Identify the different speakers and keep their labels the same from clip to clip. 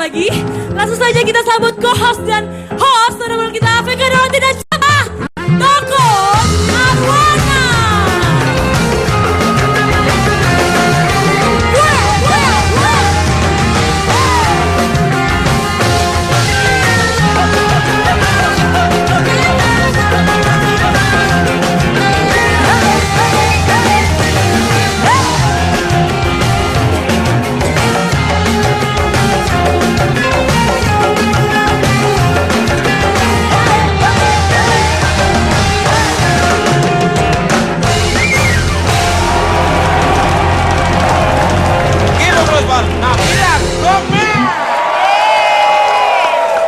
Speaker 1: lagi. Langsung saja kita sambut co-host dan host teman kita Afrika dan tidak salah, Toko Arwana.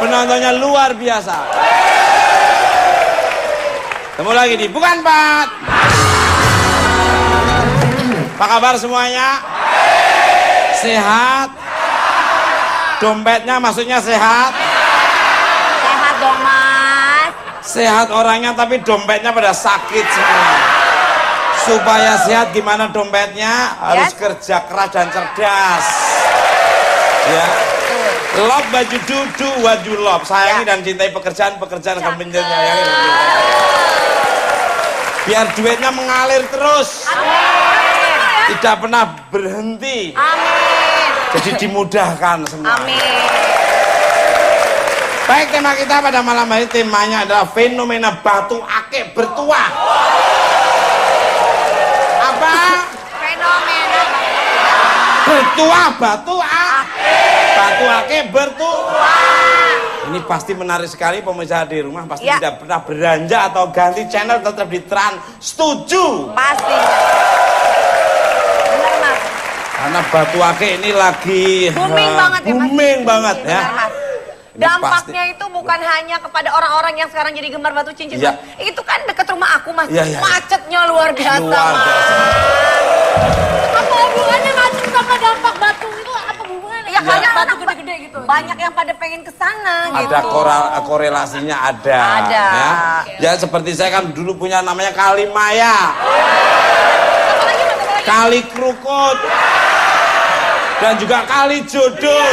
Speaker 2: Penontonnya luar biasa. Ketemu lagi di Bukan Pat. Apa kabar semuanya? Sehat? Dompetnya maksudnya sehat?
Speaker 3: Sehat dong mas.
Speaker 2: Sehat orangnya tapi dompetnya pada sakit semua. Supaya sehat gimana dompetnya? Harus kerja keras dan cerdas. Ya. Love baju do what you love. Sayangi dan cintai pekerjaan akan menyayangi. Biar duitnya mengalir terus. Amin. Tidak pernah berhenti.
Speaker 3: Amin.
Speaker 2: Jadi dimudahkan semua.
Speaker 3: Amin.
Speaker 2: Baik, tema kita pada malam hari temanya adalah fenomena batu akik bertuah. Apa?
Speaker 3: Fenomena
Speaker 2: Bertuah batu akik. Batu akik bertuah. Ini pasti menarik sekali pemirsa di rumah. Pasti tidak pernah beranjak atau ganti channel, tetap di Trans. Setuju?
Speaker 3: Pasti. Benar mas.
Speaker 2: Karena batu akik ini lagi
Speaker 3: Booming banget ya mas.
Speaker 2: Booming banget ya.
Speaker 3: Benar, mas. Dampaknya itu bukan hanya kepada orang-orang yang sekarang jadi gemar batu cincin.
Speaker 2: Ya.
Speaker 3: Itu kan deket rumah aku mas.
Speaker 2: Ya, ya.
Speaker 3: Macetnya luar biasa
Speaker 2: Luar biasa.
Speaker 3: mas.
Speaker 1: Apa hubungannya macet sama dampak batu itu? Apa hubungannya?
Speaker 3: Ya banyak
Speaker 1: batu
Speaker 3: anak
Speaker 1: gede-gede gitu.
Speaker 3: Banyak yang pada pengen kesana gitu.
Speaker 2: Ada korelasinya ada.
Speaker 3: Ada.
Speaker 2: Ya seperti saya kan dulu punya namanya Kali Maya, Kali Krukut, dan juga Kali Jodoh.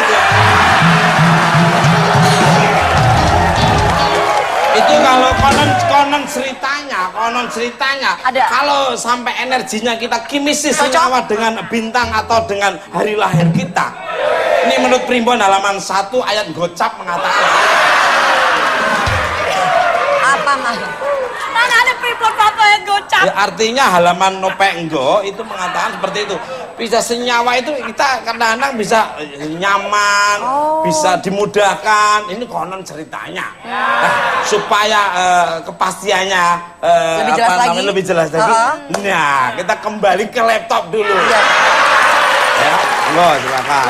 Speaker 2: Itu kalau konon ceritanya
Speaker 3: Ada.
Speaker 2: kalau sampai energinya kita kimisi senyawa dengan bintang atau dengan hari lahir kita. Ini menurut Primbon halaman 1 ayat Gocap mengatakan.
Speaker 3: Apa mas?
Speaker 1: Mana ada Primbon apa yang gocap?
Speaker 2: Ya, artinya halaman Nopenggo itu mengatakan seperti itu. Bisa senyawa itu kita kadang-kadang bisa nyaman, bisa dimudahkan. Ini konon ceritanya. Nah, supaya kepastiannya lebih jelas lagi. Nah, kita kembali ke laptop dulu. Ya, monggo silakan.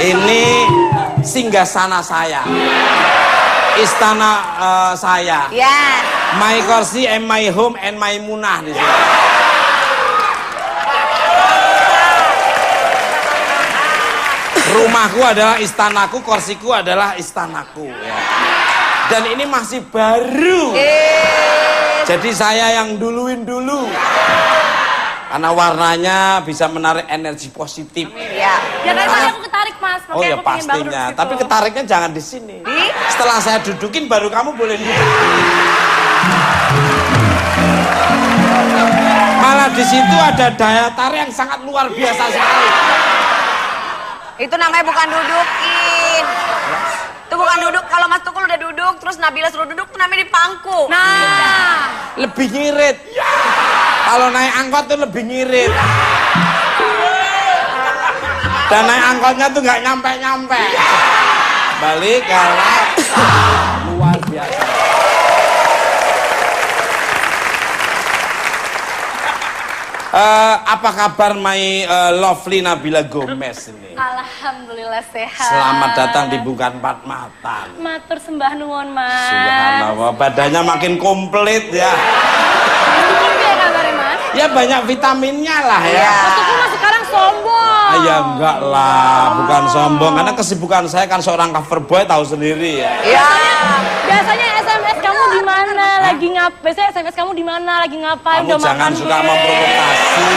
Speaker 2: Ini singgasana saya, istana saya.
Speaker 3: Yes.
Speaker 2: My kursi and my home and my munah di sini. Rumahku adalah istanaku, kursiku adalah istanaku. Ya. Dan ini masih baru. Jadi saya yang duluin dulu. Karena warnanya bisa menarik energi positif.
Speaker 3: Iya.
Speaker 1: Ya dari tadi aku ketarik mas.
Speaker 2: Oh ya pastinya. Tapi ketariknya jangan di sini. Setelah saya dudukin baru kamu boleh duduk. Malah di situ ada daya tarik yang sangat luar biasa sekali.
Speaker 3: Itu namanya bukan dudukin. Itu bukan duduk. Kalau Mas Tukul udah duduk, terus Nabila suruh duduk, itu namanya dipangku.
Speaker 1: Nah,
Speaker 2: Lebih ngirit. Kalau naik angkot tuh lebih ngirit. Dan naik angkotnya tuh nggak nyampe-nyampe. Balik karena luar biasa. Apa kabar my lovely Nabila Gomez ini?
Speaker 1: alhamdulillah sehat.
Speaker 2: Selamat datang di Bukan Pat Matan.
Speaker 1: Matur sembah nuwun mas.
Speaker 2: Subhanallah, badannya makin komplit ya.
Speaker 1: Gimana kabarnya mas?
Speaker 2: Ya banyak vitaminnya lah ya.
Speaker 1: Mas Tukul mas sekarang sombong.
Speaker 2: Ya enggak lah, bukan sombong. Karena kesibukan saya kan seorang cover boy, tahu sendiri ya.
Speaker 3: Iya.
Speaker 1: Biasanya SMS kamu di mana? Lagi biasanya SMS kamu di mana? Lagi ngapain?
Speaker 2: Kamu jangan suka memprovokasi.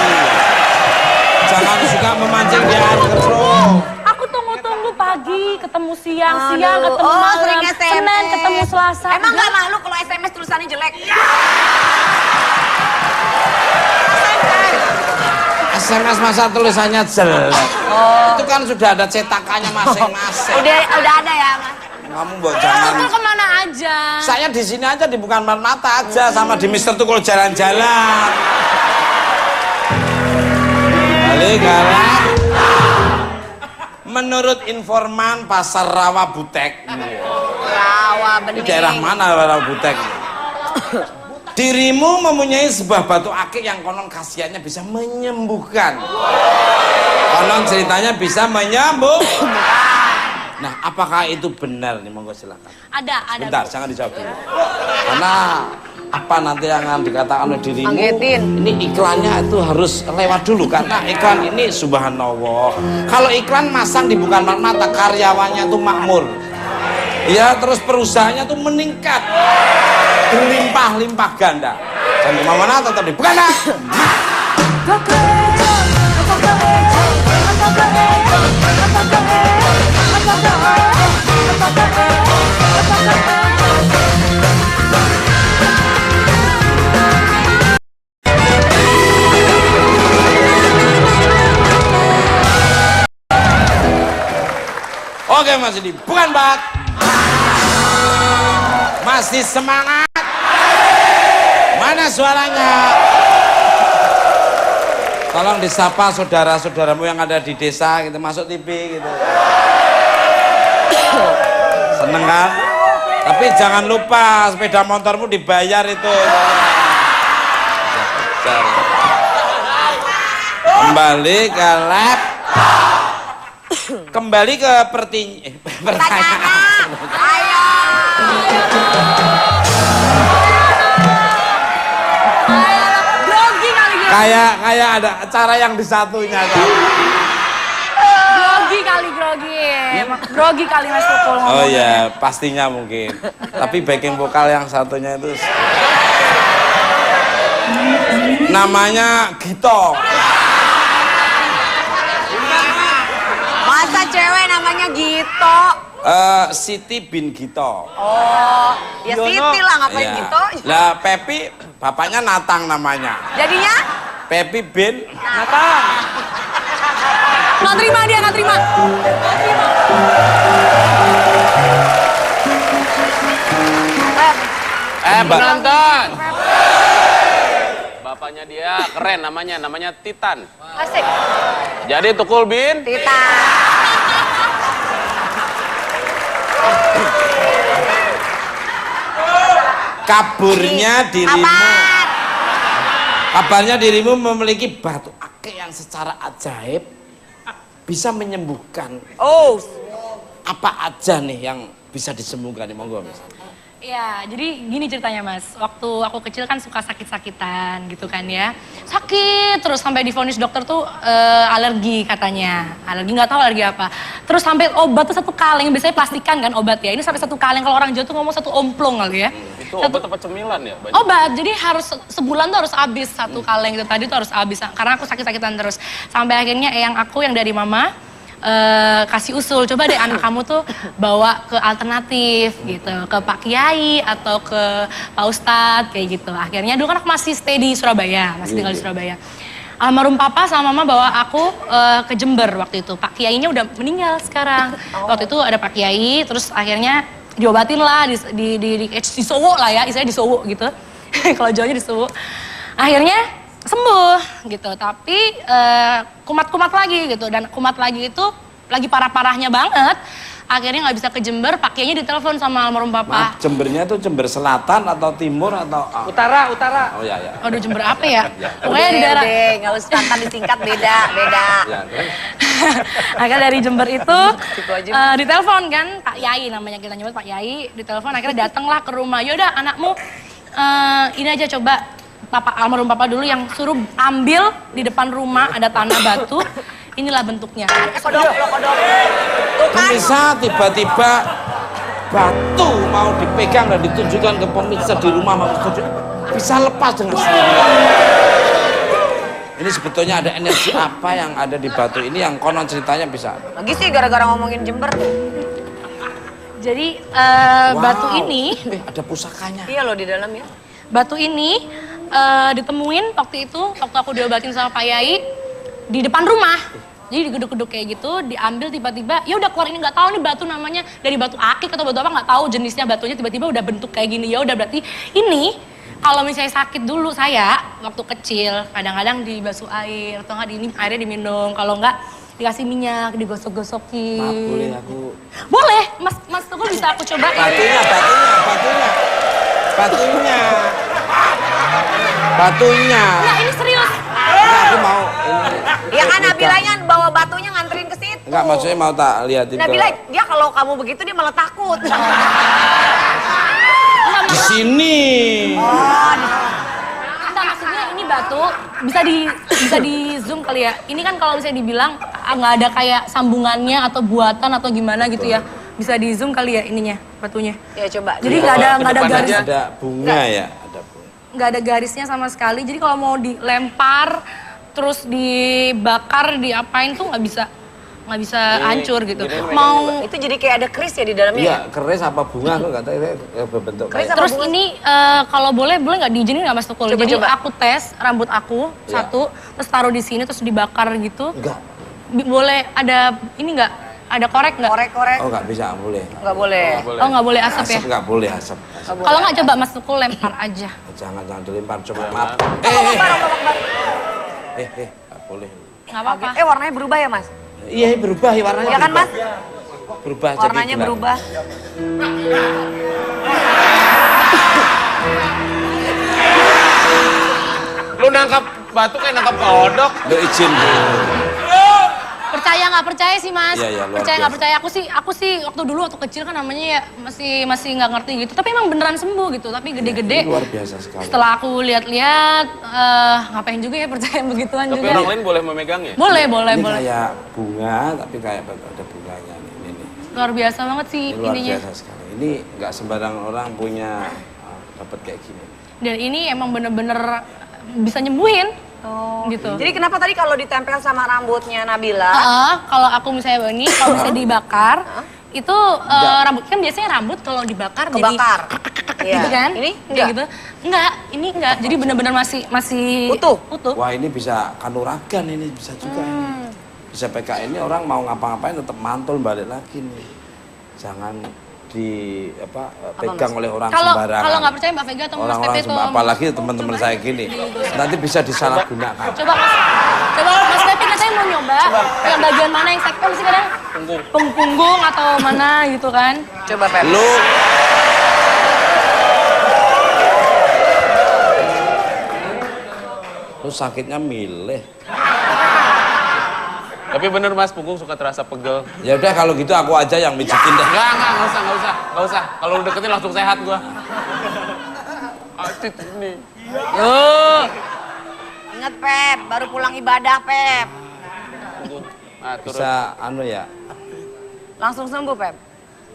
Speaker 2: Jangan suka memancing di air keruh.
Speaker 1: Aku tunggu pagi, ketemu siang, ketemu
Speaker 3: sering
Speaker 1: malam,
Speaker 3: SMS.
Speaker 1: Senin ketemu Selasa.
Speaker 3: Emang gak malu kalau SMS tulisannya jelek?
Speaker 2: SMS masa tulisannya jelek. Itu kan sudah ada cetakannya masing-masing.
Speaker 3: Udah ada ya, Mas?
Speaker 2: Kamu jangan.
Speaker 1: Kamu kemana aja?
Speaker 2: Saya di sini aja, di Bukan Mata aja, sama di Mister tuh kalau jalan-jalan. Balik galak. Menurut informan Pasar Rawa Butek.
Speaker 3: Rawa
Speaker 2: Di
Speaker 3: bening.
Speaker 2: daerah mana Rawa Butek? Dirimu mempunyai sebuah batu akik yang konon khasiatnya bisa menyembuhkan. Konon ceritanya bisa menyembuhkan. Nah, apakah itu benar nih? Monggo silakan.
Speaker 1: Ada.
Speaker 2: Bentar, jangan dijawab dulu. Karena apa nanti yang akan dikatakan oleh dirimu?
Speaker 3: Anggetin.
Speaker 2: Ini iklannya itu harus lewat dulu karena iklan ini subhanallah. Kalau iklan masang di Bukan Mata, karyawannya tuh makmur. Ya, terus perusahaannya tuh meningkat. Berlimpah-limpah ganda. Dan di mana tetap di Bukan Mata. Oke, masih di Bukan Bak. Masih semangat. Mana suaranya? Tolong disapa saudara-saudaramu yang ada di desa gitu, masuk TV gitu. Seneng kan? Tapi jangan lupa sepeda motormu dibayar itu. Kembali ke lab. Kembali ke pertanyaan.
Speaker 3: Ayo.
Speaker 1: Grogi kali gitu.
Speaker 2: Kayak ada acara yang di satunya kan.
Speaker 1: Grogi kali Mas Tukul ngomong.
Speaker 2: Oh ya, pastinya mungkin. Tapi backing vokal yang satunya itu namanya Gito.
Speaker 3: Masa cewek namanya Gito?
Speaker 2: Siti bin Gito.
Speaker 3: Oh, ya Siti lah, ngapain
Speaker 2: Iya.
Speaker 3: Gito?
Speaker 2: Lah Pepi, bapaknya Natang namanya.
Speaker 3: Jadinya?
Speaker 2: Pepi bin
Speaker 3: Natang.
Speaker 1: Nggak terima dia, nggak terima.
Speaker 4: Penonton. Bapaknya dia keren namanya Titan.
Speaker 3: Asik.
Speaker 4: Jadi Tukul bin
Speaker 3: Tita.
Speaker 2: kabarnya dirimu memiliki batu akik yang secara ajaib bisa menyembuhkan.
Speaker 3: Oh.
Speaker 2: Apa aja nih yang bisa disembuhkan nih, monggo Mas?
Speaker 1: Ya, jadi gini ceritanya Mas. Waktu aku kecil kan suka sakit-sakitan gitu kan ya. Sakit terus sampai divonis dokter tuh alergi katanya. Alergi nggak tahu alergi apa. Terus sampai obat tuh 1 kaleng, biasanya plastikan kan obat ya. Ini sampai 1 kaleng, kalau orang Jawa tuh ngomong 1 omplong kali ya.
Speaker 4: itu obat apa cemilan ya? Banyak.
Speaker 1: Obat, jadi harus sebulan tuh harus habis 1 kaleng itu tadi tuh harus habis. Karena aku sakit-sakitan terus. Sampai akhirnya eyang aku yang dari mama kasih usul, coba deh anak kamu tuh bawa ke alternatif gitu, ke Pak Kiai atau ke Pak Ustadz kayak gitu. Akhirnya dulu kan aku masih stay di Surabaya, masih tinggal di Surabaya. Almarhum papa sama mama bawa aku ke Jember waktu itu. Pak Kiainya udah meninggal sekarang. Waktu itu ada Pak Kiai, terus akhirnya diobatin lah di Sowo lah ya, istilahnya di Sowo gitu. Kalau Jawanya di Sowo. Akhirnya sembuh gitu, tapi kumat-kumat lagi gitu, dan kumat lagi itu lagi parah-parahnya banget. Akhirnya nggak bisa ke Jember, Pak Kiainya ditelepon sama almarhum papa.
Speaker 2: Jembernya tuh Jember Selatan atau Timur atau
Speaker 4: Utara.
Speaker 2: Oh ya.
Speaker 1: Aduh, Jember apa ya? Pokoknya di
Speaker 3: Udah,
Speaker 1: daerah.
Speaker 3: nggak usah ntar disingkat, beda.
Speaker 2: Ya,
Speaker 1: Akhirnya dari Jember itu
Speaker 3: Situ aja.
Speaker 1: ditelepon kan Pak Yai, namanya kita nyebut Pak Yai, ditelepon. Akhirnya datanglah ke rumah. Yaudah anakmu ini aja coba. Almarhum papa dulu yang suruh ambil di depan rumah ada tanah batu, inilah bentuknya.
Speaker 3: Kodok, kodok. Tuh kan.
Speaker 2: Bisa tiba-tiba batu mau dipegang dan ditunjukkan ke pemirsa di rumah maupun bisa lepas dengan sendirinya. Ini sebetulnya ada energi apa yang ada di batu ini yang konon ceritanya bisa.
Speaker 3: Lagi sih gara-gara ngomongin Jember.
Speaker 1: Jadi
Speaker 2: Wow.
Speaker 1: batu ini,
Speaker 2: Ada pusakanya.
Speaker 3: Iya loh di dalam ya.
Speaker 1: batu ini ditemuin waktu itu, waktu aku diobatin sama Pak Yai di depan rumah. Jadi digeduk-geduk kayak gitu, diambil tiba-tiba, ya udah keluar ini nggak tahu nih batu namanya dari batu akik atau batu apa nggak tahu jenisnya batunya tiba-tiba udah bentuk kayak gini. Ya udah berarti ini kalau misalnya sakit dulu saya waktu kecil kadang-kadang dibasuh air atau nggak airnya diminum, kalau nggak dikasih minyak, digosok-gosokin.
Speaker 2: Maaf, boleh aku.
Speaker 1: Boleh, Mas Tukul bisa aku coba.
Speaker 2: Batunya.
Speaker 1: Nah ini serius.
Speaker 2: Enggak, aku mau ini.
Speaker 3: Ya kan Nabilanya bawa batunya nganterin ke situ.
Speaker 2: Enggak, maksudnya mau tak liatin ke
Speaker 3: Nabila, dia kalau kamu begitu dia malah takut.
Speaker 2: di sini.
Speaker 1: Nah, maksudnya ini batu bisa di zoom kali ya. Ini kan kalau misalnya dibilang nggak ada kayak sambungannya atau buatan atau gimana gitu ya. Bisa di zoom kali ya ininya batunya.
Speaker 3: Ya coba.
Speaker 1: Jadi nggak ada
Speaker 4: depan
Speaker 1: garis,
Speaker 4: aja.
Speaker 2: Ada bunga ya, ada bunga.
Speaker 1: nggak ada garisnya sama sekali. Jadi kalau mau dilempar terus dibakar diapain tuh nggak bisa hancur gitu. Mau
Speaker 3: Itu jadi kayak ada keris ya di dalamnya.
Speaker 2: Iya, keris apa bunga aku nggak tahu itu berbentuk
Speaker 3: Keris
Speaker 2: kayak.
Speaker 3: apa
Speaker 1: terus
Speaker 3: bunga?
Speaker 1: ini kalau boleh nggak diizinin nggak Mas Tukul?
Speaker 3: Coba,
Speaker 1: Jadi
Speaker 3: coba.
Speaker 1: aku tes rambut aku
Speaker 2: Iya.
Speaker 1: satu, terus taruh di sini terus dibakar gitu.
Speaker 2: Enggak.
Speaker 1: Boleh ada ini nggak? Ada korek nggak?
Speaker 3: Korek-korek.
Speaker 2: Oh, nggak bisa, nggak boleh.
Speaker 3: Nggak boleh.
Speaker 1: Oh nggak boleh asap ya?
Speaker 2: Asap nggak boleh, asap.
Speaker 1: Kalau nggak coba Mas Tukul lempar aja.
Speaker 2: Jangan dilempar, coba maaf. Nggak boleh.
Speaker 1: Nggak apa-apa.
Speaker 3: Warnanya berubah ya Mas?
Speaker 2: Iya, berubah ya warnanya.
Speaker 3: Ya kan Mas?
Speaker 2: Berubah jadi
Speaker 3: Warnanya
Speaker 2: gelap.
Speaker 3: berubah.
Speaker 4: Lu nangkap batu kayak nangkap kodok.
Speaker 2: Lo izin.
Speaker 1: Percaya nggak percaya sih Mas?
Speaker 2: Iya, iya, luar
Speaker 1: percaya nggak
Speaker 2: biasa.
Speaker 1: percaya? Aku sih waktu dulu waktu kecil kan namanya ya masih nggak ngerti gitu. Tapi emang beneran sembuh gitu. Tapi gede-gede.
Speaker 2: Ini luar biasa sekali.
Speaker 1: Setelah aku lihat-lihat, ngapain juga ya percaya begituan
Speaker 4: Tapi
Speaker 1: juga.
Speaker 4: orang lain boleh memegangnya.
Speaker 1: Boleh.
Speaker 2: Ini
Speaker 1: boleh.
Speaker 2: kayak bunga, tapi kayak ada bunganya nih. Ini.
Speaker 1: Luar biasa banget sih
Speaker 2: Ini luar
Speaker 1: ininya.
Speaker 2: biasa sekali. Ini nggak sembarang orang punya dapat kayak gini.
Speaker 1: Dan ini emang bener-bener bisa nyembuhin. Gitu.
Speaker 3: Jadi kenapa tadi kalau ditempel sama rambutnya Nabila?
Speaker 1: Kalau aku misalnya ini, kalau misalnya dibakar, itu rambut kan biasanya rambut kalau dibakar
Speaker 3: Kebakar.
Speaker 1: jadi gitu kan?
Speaker 3: Ini
Speaker 1: Kayak
Speaker 3: enggak?
Speaker 1: gitu. Enggak, ini enggak. Jadi bener-bener masih
Speaker 3: Utuh?
Speaker 1: Utuh.
Speaker 2: Wah, ini bisa kanuragan, ini bisa juga ini. Bisa PKN ini orang mau ngapa-ngapain tetap mantul balik lagi nih. Jangan pegang oleh orang sembarangan.
Speaker 1: Kalau nggak percaya Mbak Vega atau Mas
Speaker 2: Orang-orang
Speaker 1: Pepe tuh.
Speaker 2: apalagi teman-teman saya gini. Nanti bisa disalahgunakan.
Speaker 1: Coba Mas Pepe katanya mau nyoba. Yang bagian mana yang sakit kan sih kadang? Punggung atau mana gitu kan?
Speaker 3: Coba Pep.
Speaker 2: Lu sakitnya milih.
Speaker 4: Tapi bener Mas, punggung suka terasa pegel.
Speaker 2: Ya udah kalau gitu aku aja yang mijitin deh.
Speaker 4: Nggak usah. Kalau lu deketin langsung sehat gua. Atit ini.
Speaker 3: Ingat Pep, baru pulang ibadah Pep.
Speaker 4: Nah, turun.
Speaker 2: Bisa ya.
Speaker 3: Langsung sembuh Pep.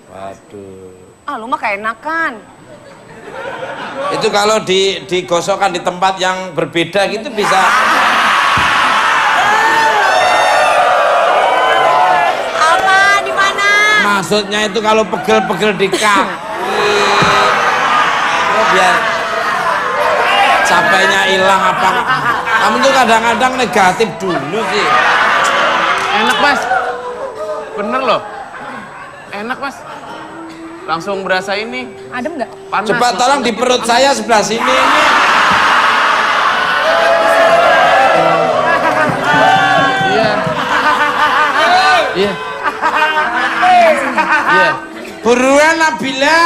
Speaker 2: Waduh.
Speaker 3: Lu mah kayak enakan.
Speaker 2: Itu kalau digosokkan di tempat yang berbeda gitu bisa.
Speaker 3: Apa? Di mana?
Speaker 2: Maksudnya itu kalau pegel-pegel di kaki. Oh, biar capeknya hilang apa. Kamu tuh kadang-kadang negatif dulu sih.
Speaker 4: Enak Mas. Bener loh. Enak Mas. Langsung berasa ini
Speaker 1: Adem nggak?
Speaker 4: panas.
Speaker 2: Coba tolong di perut saya sebelah sini ini.
Speaker 4: Iya. Iya. Iya.
Speaker 2: Buruan Nabila.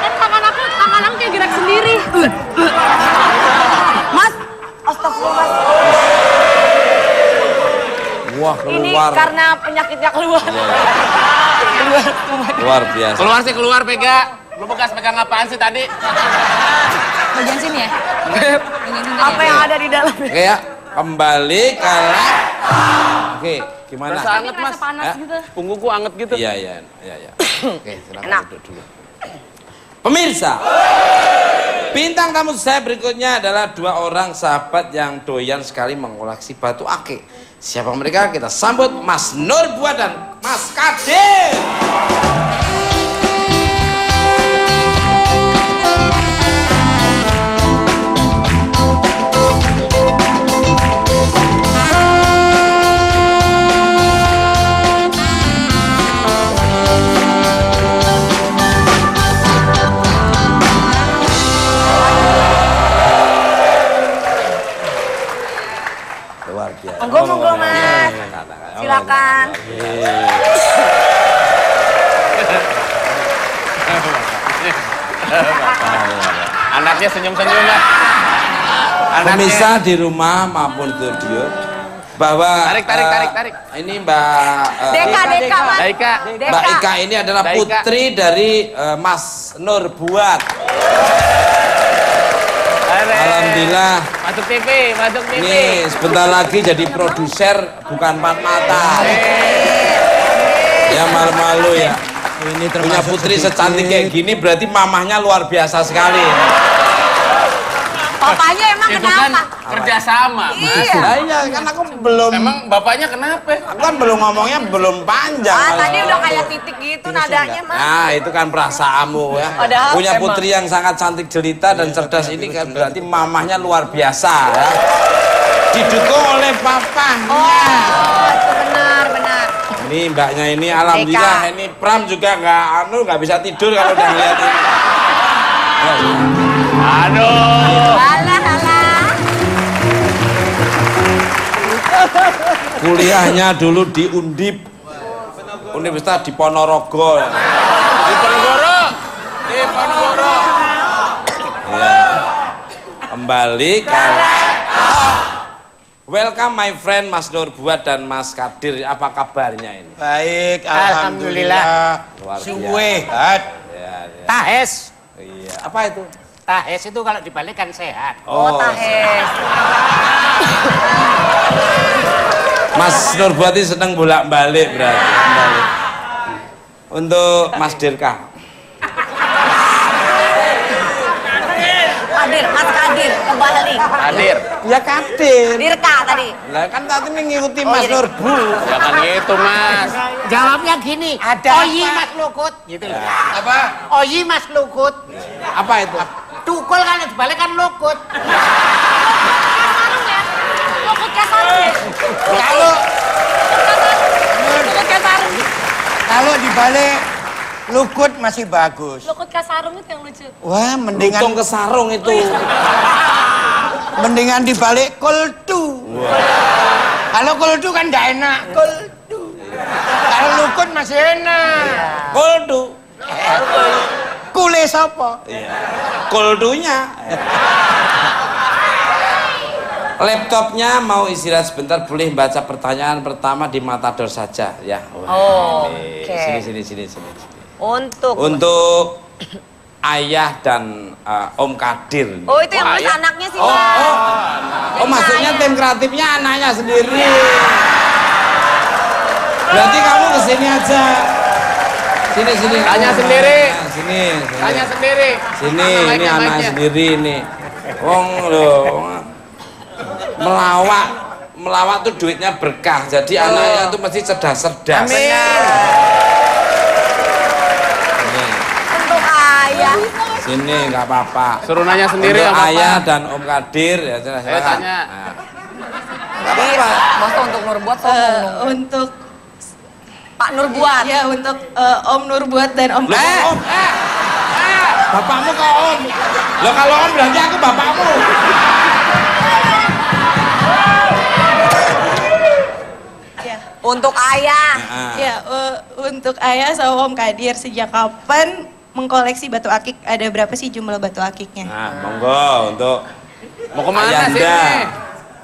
Speaker 1: Dan tangan aku kayak gerak sendiri.
Speaker 3: Mas, astagfirullah.
Speaker 2: Wah,
Speaker 3: Ini
Speaker 2: keluar.
Speaker 3: karena penyakitnya keluar.
Speaker 2: Luar biasa.
Speaker 4: Keluar Pega. Lu bekas pegang apaan sih tadi?
Speaker 1: Bagian sini ya? Bagian sini
Speaker 3: Apa yang ada di dalam?
Speaker 2: Oke ya. Kembali ke Oke, gimana?
Speaker 4: Rasa anget, Mas.
Speaker 1: Rasa panas
Speaker 2: Ya?
Speaker 1: gitu.
Speaker 4: Punggungku anget gitu.
Speaker 2: Iya. Oke, silakan
Speaker 3: Enak.
Speaker 2: duduk dulu. Pemirsa, bintang tamu saya berikutnya adalah 2 orang sahabat yang doyan sekali mengoleksi batu akik. Siapa mereka? Kita sambut Mas Nur Buat dan Mas Kadir. Luar biasa.
Speaker 3: Monggo, Mas. Silakan.
Speaker 4: Anaknya senyum-senyum lah.
Speaker 2: Pemirsa di rumah maupun studio bahwa
Speaker 4: Tarik.
Speaker 2: ini Mbak
Speaker 3: Deka, Mas.
Speaker 4: Daika.
Speaker 2: Mbak Ika ini adalah
Speaker 4: Daika.
Speaker 2: putri dari Mas Nur Buat. Alhamdulillah.
Speaker 4: Masuk TV.
Speaker 2: Ini sebentar lagi jadi produser bukan empat mata. Ya malu-malu ya.
Speaker 5: Ini
Speaker 2: Punya
Speaker 5: termasuk
Speaker 2: putri
Speaker 5: sedikit.
Speaker 2: secantik kayak gini berarti mamahnya luar biasa sekali.
Speaker 3: Papanya emang
Speaker 4: Itu kan
Speaker 3: kenapa?
Speaker 4: kerjasama, Mas.
Speaker 3: Iya.
Speaker 2: Nah, iya kan aku belum
Speaker 4: Emang bapaknya kenapa?
Speaker 2: aku kan belum ngomongnya belum panjang.
Speaker 3: Ah,
Speaker 2: Kalau-
Speaker 3: tadi udah kayak titik gitu nadanya, Mas.
Speaker 2: Nah, itu kan perasaanmu ya.
Speaker 3: Padahal
Speaker 2: Punya
Speaker 3: emang.
Speaker 2: putri yang sangat cantik jelita dan cerdas ini kan berarti mamahnya luar biasa ya. Didukung oleh papahnya.
Speaker 3: Oh, itu benar.
Speaker 2: Ini mbaknya ini alhamdulillah
Speaker 3: Deka.
Speaker 2: ini Pram juga nggak bisa tidur kalau udah ngeliat ini.
Speaker 4: Aduh.
Speaker 3: Halah.
Speaker 2: Kuliahnya dulu di Undip. Universitas di Ponorogo.
Speaker 4: Di Ponorogo.
Speaker 2: Ya. Kembali ke Welcome my friend Mas Nur Buat dan Mas Kadir. Apa kabarnya ini?
Speaker 5: Baik,
Speaker 6: Alhamdulillah.
Speaker 2: Luar biasa.
Speaker 5: Sehat.
Speaker 2: Ya.
Speaker 6: Tahes.
Speaker 2: Iya. Apa itu?
Speaker 6: Tahes itu kalau dibalikkan sehat.
Speaker 3: Oh, tahes.
Speaker 2: Mas Nur Buat ini seneng bolak-balik berarti. Untuk Mas Dirka.
Speaker 3: Mas Kadir, kembali.
Speaker 4: Hadir.
Speaker 2: Ya Kadir.
Speaker 3: Dirka tadi.
Speaker 2: Lah kan tadi ngikuti Mas
Speaker 3: iya.
Speaker 2: Nur Bu.
Speaker 4: Jangan gitu, Mas.
Speaker 6: Jawabnya gini, Oyi Mas Lukut, gitu loh.
Speaker 5: Apa?
Speaker 6: Oyi Mas Lukut.
Speaker 2: Apa itu?
Speaker 6: Tukul kalau dibalikkan Lukut.
Speaker 1: Lukut kayak sarung ya?
Speaker 5: Kalau
Speaker 1: Lukut kayak sarung.
Speaker 5: kalau dibalik lukut masih bagus.
Speaker 1: Lukut kayak sarung itu yang lucu.
Speaker 5: Wah,
Speaker 2: Lutung ke sarung itu.
Speaker 5: mendingan dibalik kultu. Kalau kultu kan nggak enak. Kultu. Kalau lukut masih enak.
Speaker 2: Koldu.
Speaker 5: Kule sopo?
Speaker 2: Koldunya. Laptopnya mau istirahat sebentar, boleh baca pertanyaan pertama di Matador saja ya.
Speaker 3: Oh,
Speaker 2: Oke.
Speaker 3: oke.
Speaker 2: Sini.
Speaker 3: Untuk.
Speaker 2: Ayah dan Om Kadir.
Speaker 3: Oh, itu yang nulis
Speaker 4: ayah.
Speaker 3: anaknya sih, Mas.
Speaker 2: Oh, maksudnya tim kreatifnya anaknya sendiri. Berarti kamu kesini aja. Sini.
Speaker 4: Tanya sendiri.
Speaker 2: Nah, sini.
Speaker 4: Tanya sendiri.
Speaker 2: Sini,
Speaker 4: Mana
Speaker 2: ini
Speaker 4: mic-nya,
Speaker 2: anak
Speaker 4: mic-nya?
Speaker 2: sendiri ini. Wong lho. Melawak tuh duitnya berkah. Jadi anaknya tuh mesti cerdas-cerdas.
Speaker 3: Untuk ayah.
Speaker 2: Sini nggak apa-apa.
Speaker 4: Suruh nanya sendiri
Speaker 2: Untuk
Speaker 4: sama
Speaker 2: ayah
Speaker 4: Pak.
Speaker 2: dan Om Kadir ya silakan.
Speaker 4: Saya tanya.
Speaker 2: Nah.
Speaker 3: Bos tuh untuk Nur Buat sombong.
Speaker 7: Untuk
Speaker 3: Pak Nur Buat.
Speaker 7: ya untuk Om Nur Buat dan Om
Speaker 2: Loh, Om. Bapakmu kok Om. Loh kalau Om berarti aku bapakmu.
Speaker 7: ya,
Speaker 3: Untuk ayah.
Speaker 2: Nah.
Speaker 7: ya untuk Ayah sama Om Kadir, sejak kapan mengkoleksi batu akik? Ada berapa sih jumlah batu akiknya?
Speaker 2: Nah, monggo untuk
Speaker 4: Mau kemana
Speaker 2: Ayanda.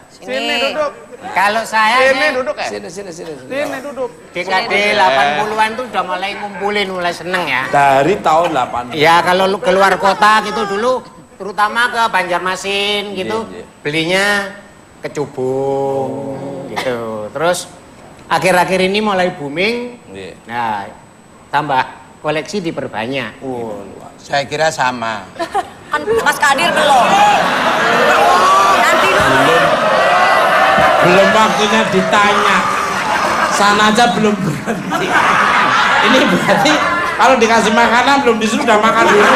Speaker 4: Sini duduk.
Speaker 6: Kalau saya
Speaker 4: Sini
Speaker 6: sih,
Speaker 4: duduk ya.
Speaker 2: Sini
Speaker 4: duduk.
Speaker 6: DKD 80-an tuh udah mulai ngumpulin, mulai seneng ya.
Speaker 2: Dari tahun 80.
Speaker 6: Ya kalau lu keluar kota gitu dulu, terutama ke Banjarmasin gitu,
Speaker 2: Iya.
Speaker 6: belinya kecubung gitu. Terus akhir-akhir ini mulai booming.
Speaker 2: Iya.
Speaker 6: Nah, tambah koleksi diperbanyak.
Speaker 5: Saya kira sama.
Speaker 3: Kan Mas Kadir belum. Nanti dulu.
Speaker 2: Belum waktunya ditanya. Sana aja belum berhenti. Ini berarti kalau dikasih makanan belum disuruh udah makan dulu.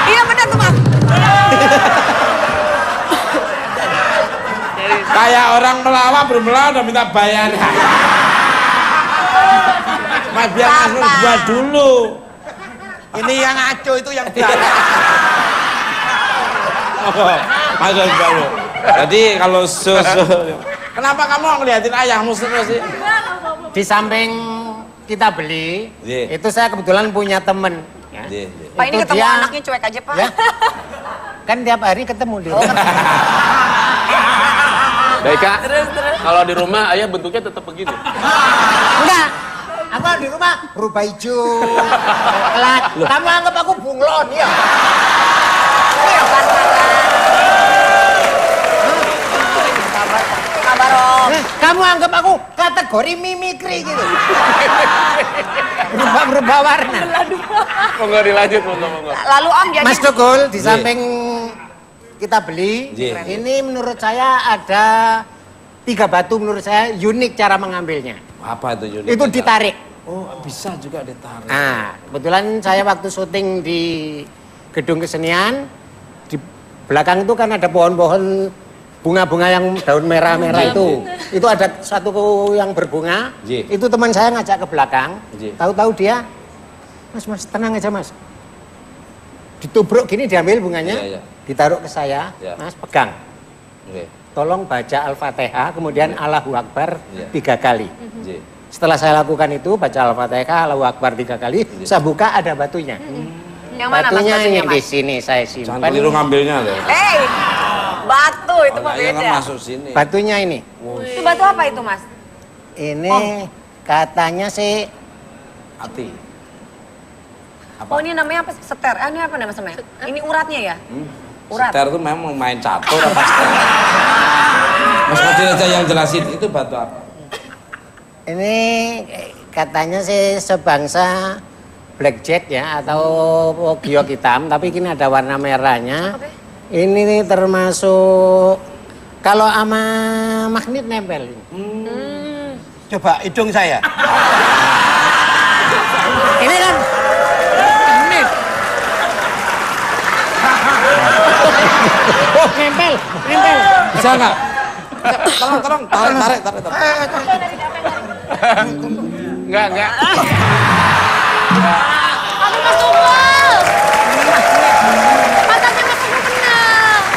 Speaker 3: Iya benar tuh Mas.
Speaker 2: Kayak orang melawak belum melawak udah minta bayar. Mas biar Mas Nur buat dulu.
Speaker 5: Ini yang ngaco itu yang
Speaker 2: Mas Nur dulu. Jadi kalau susu, kenapa kamu ngeliatin ayahmu terus sih?
Speaker 6: Di samping kita beli,
Speaker 2: Iya.
Speaker 6: itu saya kebetulan punya temen. Ya.
Speaker 2: Iya, iya.
Speaker 3: Pak ini
Speaker 6: Itu
Speaker 3: ketemu
Speaker 6: dia-
Speaker 3: anaknya cuek aja Pak.
Speaker 6: Ya. Kan tiap hari ketemu di rumah.
Speaker 4: Baik Kak, kalau di rumah ayah bentuknya tetap begini.
Speaker 6: Enggak. Aku di rumah berubah hijau. Kelat. Kamu anggap aku bunglon ya?
Speaker 3: Iya kabar Om.
Speaker 6: Kamu anggap aku kategori mimikri gitu. Berubah warna.
Speaker 4: Mau nggak dilanjut, mau.
Speaker 3: Lalu Om jadi
Speaker 6: Mas Tukul, di samping kita beli,
Speaker 2: Iya.
Speaker 6: ini menurut saya ada 3 batu menurut saya unik cara mengambilnya.
Speaker 2: Apa itu Yuni?
Speaker 6: Itu ditarik.
Speaker 2: Oh bisa juga ditarik.
Speaker 6: Nah, kebetulan saya waktu syuting di gedung kesenian, di belakang itu kan ada pohon-pohon bunga-bunga yang daun merah-merah itu. Itu ada satu yang berbunga.
Speaker 2: Iya.
Speaker 6: Itu teman saya ngajak ke belakang.
Speaker 2: Iya.
Speaker 6: Tahu-tahu dia, Mas, tenang aja Mas. Ditubruk gini diambil bunganya,
Speaker 2: Iya, iya.
Speaker 6: ditaruh ke saya,
Speaker 2: Iya.
Speaker 6: Mas pegang.
Speaker 2: Oke.
Speaker 6: Tolong baca Al-Fatihah, kemudian Allahu Akbar
Speaker 2: Iya.
Speaker 6: 3 kali.
Speaker 2: Iya.
Speaker 6: Setelah saya lakukan itu, baca Al-Fatihah, Allahu Akbar 3 kali, saya buka ada batunya.
Speaker 3: yang mana Mas
Speaker 6: Batunya
Speaker 3: batunya
Speaker 6: ini di
Speaker 3: Mas?
Speaker 6: sini saya
Speaker 2: Jangan
Speaker 6: simpan.
Speaker 2: keliru ngambilnya loh.
Speaker 3: Batu itu mah
Speaker 2: Makanya kan
Speaker 3: beda.
Speaker 2: masuk sini.
Speaker 6: Batunya ini.
Speaker 3: Itu batu apa itu Mas?
Speaker 6: Ini katanya sih
Speaker 2: Hati. Apa?
Speaker 3: Oh ini namanya apa? Seter. Ah, ini apa namanya? Ini uratnya ya? Urat.
Speaker 2: Seter itu memang main catur apa seter? Mas Kadir aja yang jelasin itu batu apa?
Speaker 6: ini katanya sih sebangsa blackjack ya atau giok hitam, tapi ini ada warna merahnya.
Speaker 3: Apa?
Speaker 6: Ini nih termasuk kalau sama magnet nempel.
Speaker 5: Coba hidung saya.
Speaker 6: Ini kan magnet. Oh, nempel.
Speaker 2: Bisa nggak? Tolong, tarik.
Speaker 4: Enggak.
Speaker 1: Aduh Mas Tukul. Pantatnya Mas Tukul kena.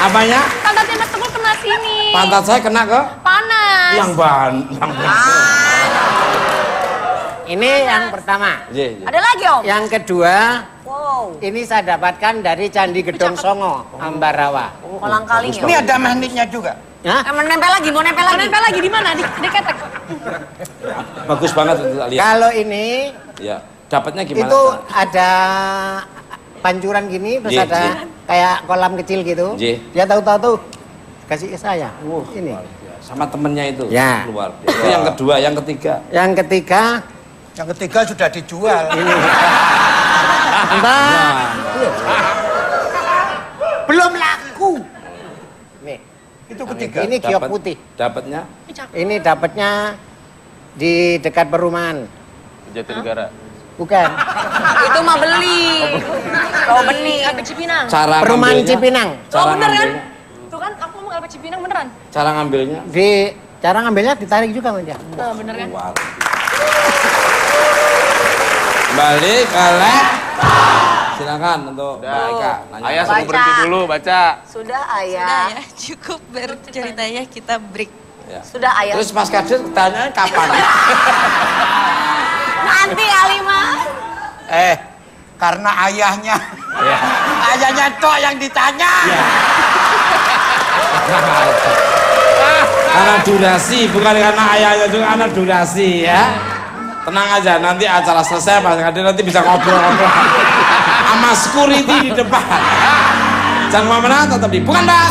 Speaker 2: Apanya?
Speaker 1: Pantatnya Mas Tukul kena sini.
Speaker 2: Pantat saya kena ke?
Speaker 1: Panas.
Speaker 2: Yang ban.
Speaker 6: Ini yang pertama.
Speaker 2: Iya, iya.
Speaker 3: Ada lagi Om?
Speaker 6: Yang kedua,
Speaker 3: Wow.
Speaker 6: ini saya dapatkan dari Candi Gedong Songo, Ambarawa.
Speaker 3: Kolang kaling ya.
Speaker 5: Ini ada magnetnya juga.
Speaker 6: Hah?
Speaker 3: Mau nempel lagi, mau nempel
Speaker 1: Mau
Speaker 3: lagi.
Speaker 1: nempel lagi di mana? Di ketek.
Speaker 2: Bagus banget itu lihat.
Speaker 6: Kalau ini
Speaker 2: Ya, dapatnya gimana?
Speaker 6: itu ada pancuran gini, terus
Speaker 2: Iya,
Speaker 6: ada
Speaker 2: iya.
Speaker 6: kayak kolam kecil gitu.
Speaker 2: Iya.
Speaker 6: Dia tahu-tahu tuh kasih ke saya. Ini.
Speaker 2: Sama temennya itu.
Speaker 6: Ya.
Speaker 2: Luar biasa. Itu yang kedua, yang ketiga.
Speaker 6: Yang ketiga,
Speaker 5: Yang ketiga sudah dijual.
Speaker 6: Mbak, belum laku. Nih,
Speaker 5: Itu ketiga.
Speaker 6: ini giok
Speaker 2: Dapat-
Speaker 6: putih.
Speaker 2: Dapatnya?
Speaker 6: Ini dapatnya di dekat perumahan.
Speaker 4: Jatinegara.
Speaker 6: Bukan.
Speaker 3: Itu mah beli. Oh benih.
Speaker 1: LP Cipinang.
Speaker 2: Cara
Speaker 6: Perumahan
Speaker 2: ngambilnya?
Speaker 6: Cipinang.
Speaker 2: Cara
Speaker 1: Oh bener kan?
Speaker 2: ngambilnya?
Speaker 1: Tuh kan aku ngomong LP Cipinang beneran.
Speaker 2: Cara ngambilnya?
Speaker 6: Di cara ngambilnya ditarik juga Mas.
Speaker 1: Nah, bener kan?
Speaker 2: Wow. Kembali ke lab. Silakan untuk Mbak Eka. Nanya.
Speaker 4: Ayah suruh
Speaker 3: Baca.
Speaker 4: berhenti dulu, baca.
Speaker 3: Sudah
Speaker 7: Sudah
Speaker 3: ayah.
Speaker 7: ya, cukup berceritanya kita break.
Speaker 2: Ya.
Speaker 3: Sudah ayah.
Speaker 2: Terus Mas Kadir tanya kapan?
Speaker 3: Nanti Alimah.
Speaker 5: Karena ayahnya. Ayahnya tok yang ditanya.
Speaker 2: Karena durasi, bukan karena ayahnya juga karena durasi ya. Tenang aja, nanti acara selesai Mas Kadir nanti bisa ngobrol-ngobrol sama security di depan. Jangan kemana-mana, tetap di Bukan Mbak.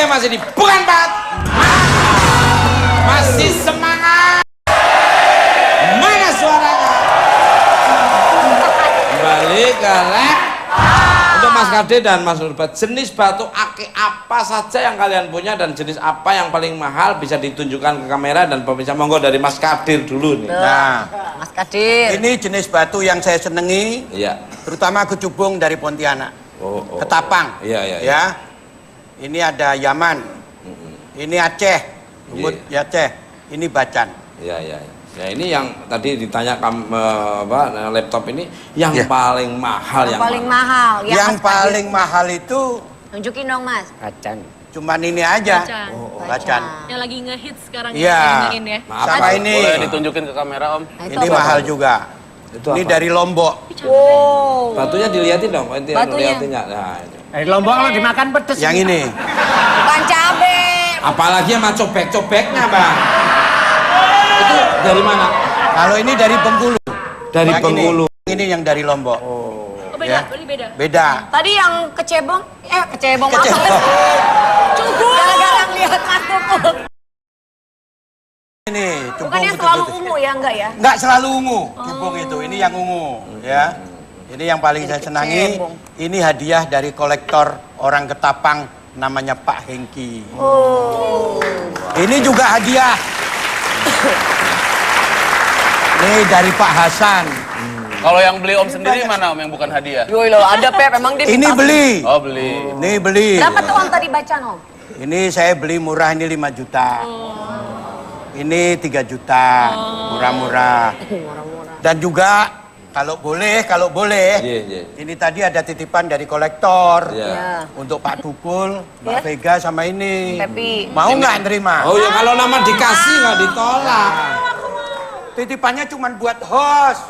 Speaker 2: Oke, masih di bukan Pat. Masih semangat. Mana suaranya? Kembali ke lab. Untuk Mas Kade dan Mas Nurbat, jenis batu akik apa saja yang kalian punya dan jenis apa yang paling mahal bisa ditunjukkan ke kamera dan pemirsa. Monggo dari Mas Kadir dulu nih.
Speaker 5: Nah,
Speaker 3: Mas Kadir.
Speaker 5: ini jenis batu yang saya senangi,
Speaker 2: Iya.
Speaker 5: terutama kecubung dari Pontianak.
Speaker 2: Oh.
Speaker 5: Ketapang.
Speaker 2: Iya.
Speaker 5: Ya. Ini ada Yaman. Ini Aceh. Lumut
Speaker 2: Iya.
Speaker 5: Aceh. Ini Bacan.
Speaker 2: Iya. Ya ini yang tadi ditanya laptop ini yang
Speaker 5: Ya.
Speaker 2: paling mahal
Speaker 3: Yang paling mahal. Ya,
Speaker 5: Yang
Speaker 3: Mas Kadir.
Speaker 5: paling mahal itu
Speaker 3: Tunjukin dong, Mas.
Speaker 6: Bacan.
Speaker 5: cuman ini aja.
Speaker 1: Bacan.
Speaker 5: Bacan.
Speaker 1: Yang lagi ngehits sekarang
Speaker 5: Iya.
Speaker 1: yang dinyanyiin ya.
Speaker 2: Maaf,
Speaker 5: Sama
Speaker 2: Pak.
Speaker 5: ini.
Speaker 4: Boleh ditunjukin ke kamera, Om?
Speaker 3: Nah, itu
Speaker 5: Ini
Speaker 3: apa?
Speaker 5: mahal juga.
Speaker 2: Itu
Speaker 5: Ini
Speaker 2: apa?
Speaker 5: dari Lombok.
Speaker 3: Wow.
Speaker 2: Batunya dilihatin dong, itu
Speaker 3: Batunya.
Speaker 2: lihatinnya. Nah, itu.
Speaker 6: Dari Lombok kalau dimakan pedes.
Speaker 5: Yang ini.
Speaker 3: Bukan cabe.
Speaker 2: Apalagi sama cobek-cobeknya, Bang. Itu dari mana?
Speaker 5: Kalau ini dari Bengkulu.
Speaker 2: Dari
Speaker 5: Yang
Speaker 2: Bengkulu.
Speaker 5: Ini yang dari Lombok.
Speaker 1: Oh, beda,
Speaker 5: Ya.
Speaker 1: ini beda.
Speaker 5: Beda.
Speaker 3: Tadi yang kecebong, kecebong apa?
Speaker 5: Kecebong.
Speaker 3: Cukup. Gara-gara lihat Mas Tukul.
Speaker 5: Ini cubung
Speaker 3: Bukannya
Speaker 5: betul-betul.
Speaker 3: selalu ungu ya, enggak ya?
Speaker 5: Enggak selalu ungu, cubung itu. Ini yang ungu, ya. Ini yang paling saya senangi.
Speaker 3: kecebong.
Speaker 5: Ini hadiah dari kolektor orang Ketapang namanya Pak Hengki.
Speaker 3: Oh.
Speaker 5: Ini juga hadiah. Ini dari Pak Hasan.
Speaker 4: Kalau yang beli Om sendiri mana, Om, yang bukan hadiah?
Speaker 3: Yoi lo, ada Pep, emang dia
Speaker 5: Ini
Speaker 3: minta-
Speaker 5: beli.
Speaker 4: Oh, beli.
Speaker 5: Ini beli.
Speaker 3: Berapa tuh Om tadi baca, Om?
Speaker 5: Ini saya beli murah, ini 5 juta. Ini 3 juta. Murah-murah. Dan juga kalau boleh,
Speaker 2: Iya.
Speaker 5: ini tadi ada titipan dari kolektor.
Speaker 2: Iya.
Speaker 3: Ya.
Speaker 5: Untuk Pak Tukul, Mbak
Speaker 3: Ya.
Speaker 5: Vega sama ini.
Speaker 3: Pepi.
Speaker 5: Mau nggak nerima?
Speaker 2: Oh ya kalau nama dikasih nggak ditolak.
Speaker 5: Titipannya cuma buat host.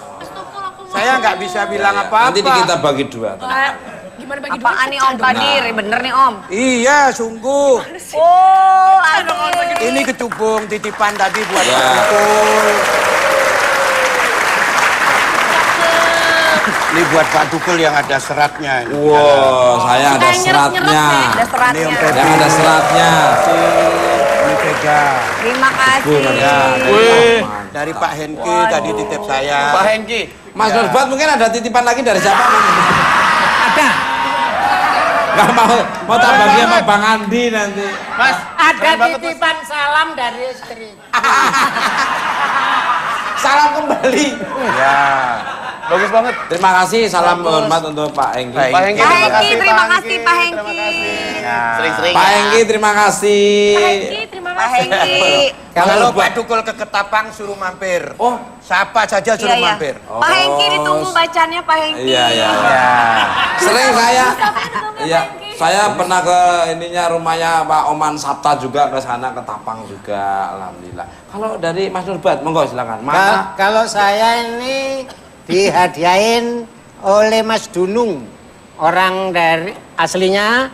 Speaker 5: Saya nggak bisa bilang apa-apa.
Speaker 2: Nanti kita bagi dua.
Speaker 1: Gimana bagi duit?
Speaker 3: Apaan nih Om Kadir? Bener nih Om.
Speaker 5: Iya, sungguh.
Speaker 3: Oh, asik.
Speaker 5: Ini kecubung titipan tadi buat
Speaker 2: Ya.
Speaker 5: Pak Tukul. Ini buat Pak Tukul yang ada seratnya. Ini.
Speaker 2: Wow, saya ada
Speaker 1: Kayak nyerap-nyerap
Speaker 2: seratnya.
Speaker 1: ya.
Speaker 3: Ada seratnya.
Speaker 5: Ini Om Pepi.
Speaker 2: Yang ada seratnya.
Speaker 5: Ini Vega.
Speaker 3: Terima kasih.
Speaker 5: Ya,
Speaker 4: Wih.
Speaker 5: dari Pak Henki tadi titip saya.
Speaker 4: Pak Hengki.
Speaker 2: Mas Nurbat mungkin ada titipan lagi dari siapa?
Speaker 6: Ada.
Speaker 2: Gak mau tak bagi sama Bang Andi nanti.
Speaker 4: Mas,
Speaker 6: Ada titipan salam dari istri.
Speaker 2: Salam kembali.
Speaker 5: Ya.
Speaker 4: bagus banget.
Speaker 2: Terima kasih, salam hormat untuk Pak Hengki.
Speaker 5: Baik.
Speaker 4: Pak Hengki,
Speaker 3: Pak
Speaker 4: terima
Speaker 3: Hengki,
Speaker 4: kasih.
Speaker 3: terima kasih Pak Hengki.
Speaker 4: Sering-sering
Speaker 2: Pak
Speaker 4: ya.
Speaker 2: Hengki, terima kasih.
Speaker 1: Hengki, terima
Speaker 3: Pak
Speaker 1: kasih.
Speaker 3: Hengki.
Speaker 5: Kalau Pak Tukul ke Ketapang suruh mampir.
Speaker 2: Oh,
Speaker 5: Siapa saja suruh mampir.
Speaker 3: Pak Hengki ditunggu bacanya Pak Hengki.
Speaker 2: iya.
Speaker 5: Ya.
Speaker 2: Sering iya, saya pernah ke ininya rumahnya Pak Oman Sabta juga, ke sana ke Tapang juga, alhamdulillah. Kalau dari Mas Nurbat, monggo silakan. Mana?
Speaker 6: Kalau saya ini dihadiahin oleh Mas Dunung, orang dari aslinya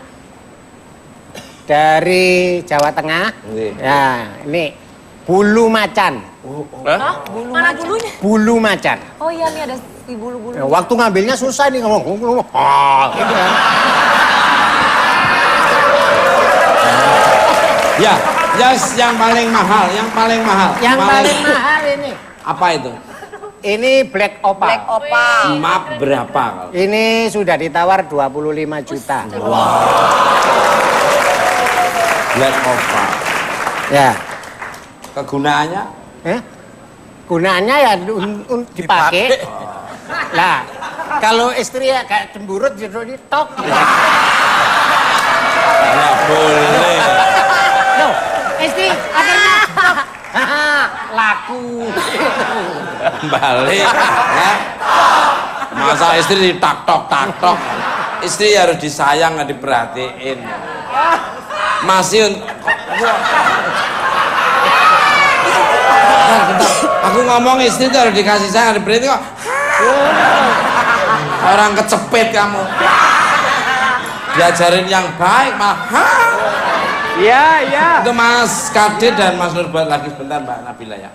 Speaker 6: dari Jawa Tengah.
Speaker 2: Nggih.
Speaker 6: Ya, ini bulu macan.
Speaker 4: Hah?
Speaker 1: Mana bulunya?
Speaker 6: Bulu macan.
Speaker 3: Oh iya nih ada si bulu-bulu.
Speaker 6: Ya, waktu ngambilnya susah nih ngomong. Gitu kan.
Speaker 2: Ya, yes, yang paling mahal, yang paling mahal.
Speaker 6: Yang paling mahal ini.
Speaker 2: Apa itu?
Speaker 6: Ini black opal.
Speaker 3: Black Opal.
Speaker 2: Map berapa? Kalau?
Speaker 6: Ini sudah ditawar 25 juta.
Speaker 2: Black Opal.
Speaker 6: Ya.
Speaker 2: Kegunaannya?
Speaker 6: Gunaannya ya dipakai. Nah, kalau istri ya kayak cemburut gitu ditok.
Speaker 2: Ya boleh.
Speaker 6: Loh, istri akhirnya tok. Laku.
Speaker 2: Balik. Ya. Masa istri ditak-tok. Istri harus disayang, nggak diperhatiin. Masih bentar. Aku ngomong istri itu harus dikasih sayang, diperhatiin kok. Orang kecepet kamu. Diajarin yang baik malah.
Speaker 6: Iya.
Speaker 2: Itu Mas Kade dan Mas Nurbat lagi sebentar Mbak Nabila ya.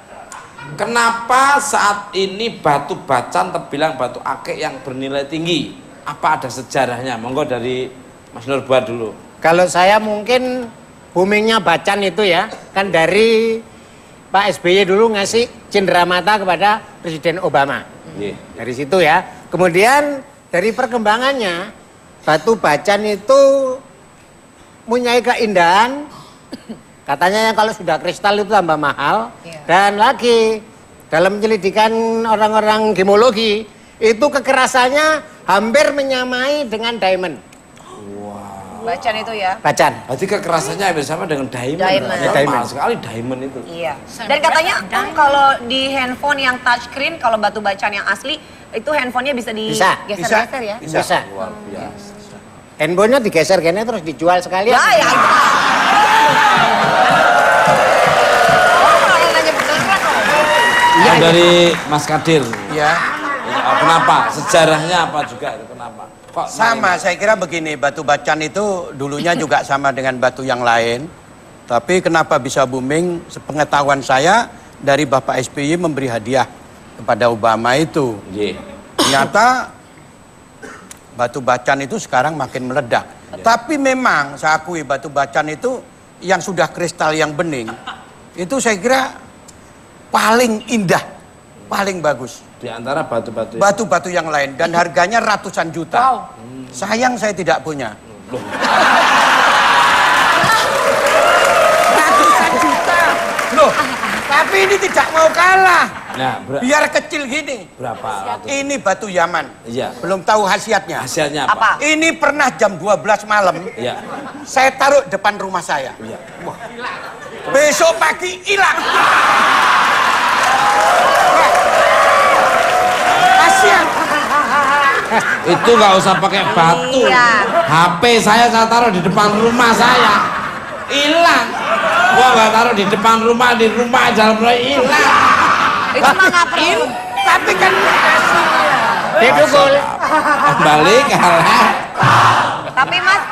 Speaker 2: Kenapa saat ini batu bacan terbilang batu akik yang bernilai tinggi? Apa ada sejarahnya? Monggo dari Mas Nurbat dulu.
Speaker 6: Kalau saya mungkin boomingnya Bacan itu ya, kan dari Pak SBY dulu ngasih cenderamata kepada Presiden Obama.
Speaker 2: Nggih.
Speaker 6: Dari situ ya. Kemudian dari perkembangannya, batu Bacan itu mempunyai keindahan. Katanya yang kalau sudah kristal itu tambah mahal. Dan lagi dalam penyelidikan orang-orang gemologi, itu kekerasannya hampir menyamai dengan diamond.
Speaker 3: Bacan itu ya.
Speaker 6: Bacan.
Speaker 2: Berarti kekerasannya hampir sama dengan diamond.
Speaker 3: Diamond.
Speaker 2: Ya,
Speaker 6: Diamond.
Speaker 2: mahal sekali diamond itu.
Speaker 3: Iya. Dan katanya Om kalau di handphone yang touchscreen, kalau batu Bacan yang asli, itu handphonenya bisa
Speaker 6: Bisa.
Speaker 3: digeser-geser ya?
Speaker 6: Bisa.
Speaker 2: Luar biasa.
Speaker 6: Handphonenya digeser gini terus dijual sekalian.
Speaker 3: Ya, ya. Oh, kalau nanya beneran Om.
Speaker 2: Yang dari Mas Kadir.
Speaker 5: Ya.
Speaker 2: Kenapa? Sejarahnya apa juga itu? Kenapa? Kok
Speaker 5: Sama, saya kira begini, batu Bacan itu dulunya juga sama dengan batu yang lain. Tapi kenapa bisa booming? Sepengetahuan saya, dari Bapak SBY memberi hadiah kepada Obama itu.
Speaker 2: Nggih.
Speaker 5: Ternyata batu Bacan itu sekarang makin meledak. Tapi memang saya akui batu Bacan itu yang sudah kristal yang bening, itu saya kira paling indah, paling bagus.
Speaker 2: Di antara batu-batu.
Speaker 5: Batu-batu yang lain dan harganya ratusan juta.
Speaker 3: Wow.
Speaker 5: Sayang saya tidak punya.
Speaker 2: Loh.
Speaker 5: Ratusan juta. Loh, tapi ini tidak mau kalah.
Speaker 2: Nah,
Speaker 5: Biar kecil gini.
Speaker 2: berapa?
Speaker 5: Ini batu Yaman.
Speaker 2: Iya.
Speaker 5: Belum tahu khasiatnya.
Speaker 2: Hasilnya apa?
Speaker 3: Apa?
Speaker 5: Ini pernah jam 12 malam.
Speaker 2: Iya.
Speaker 5: Saya taruh depan rumah saya.
Speaker 2: Iya.
Speaker 5: Besok pagi hilang. Kasihan.
Speaker 2: Itu nggak usah pakai batu.
Speaker 3: Iya.
Speaker 2: HP saya taruh di depan rumah saya. Hilang. Gua nggak taruh di depan rumah, di rumah jalan mulai hilang.
Speaker 3: Itu mah nggak perlu.
Speaker 5: Tapi kan
Speaker 6: Didukul.
Speaker 2: Kembali kalah.
Speaker 3: Tapi Mas,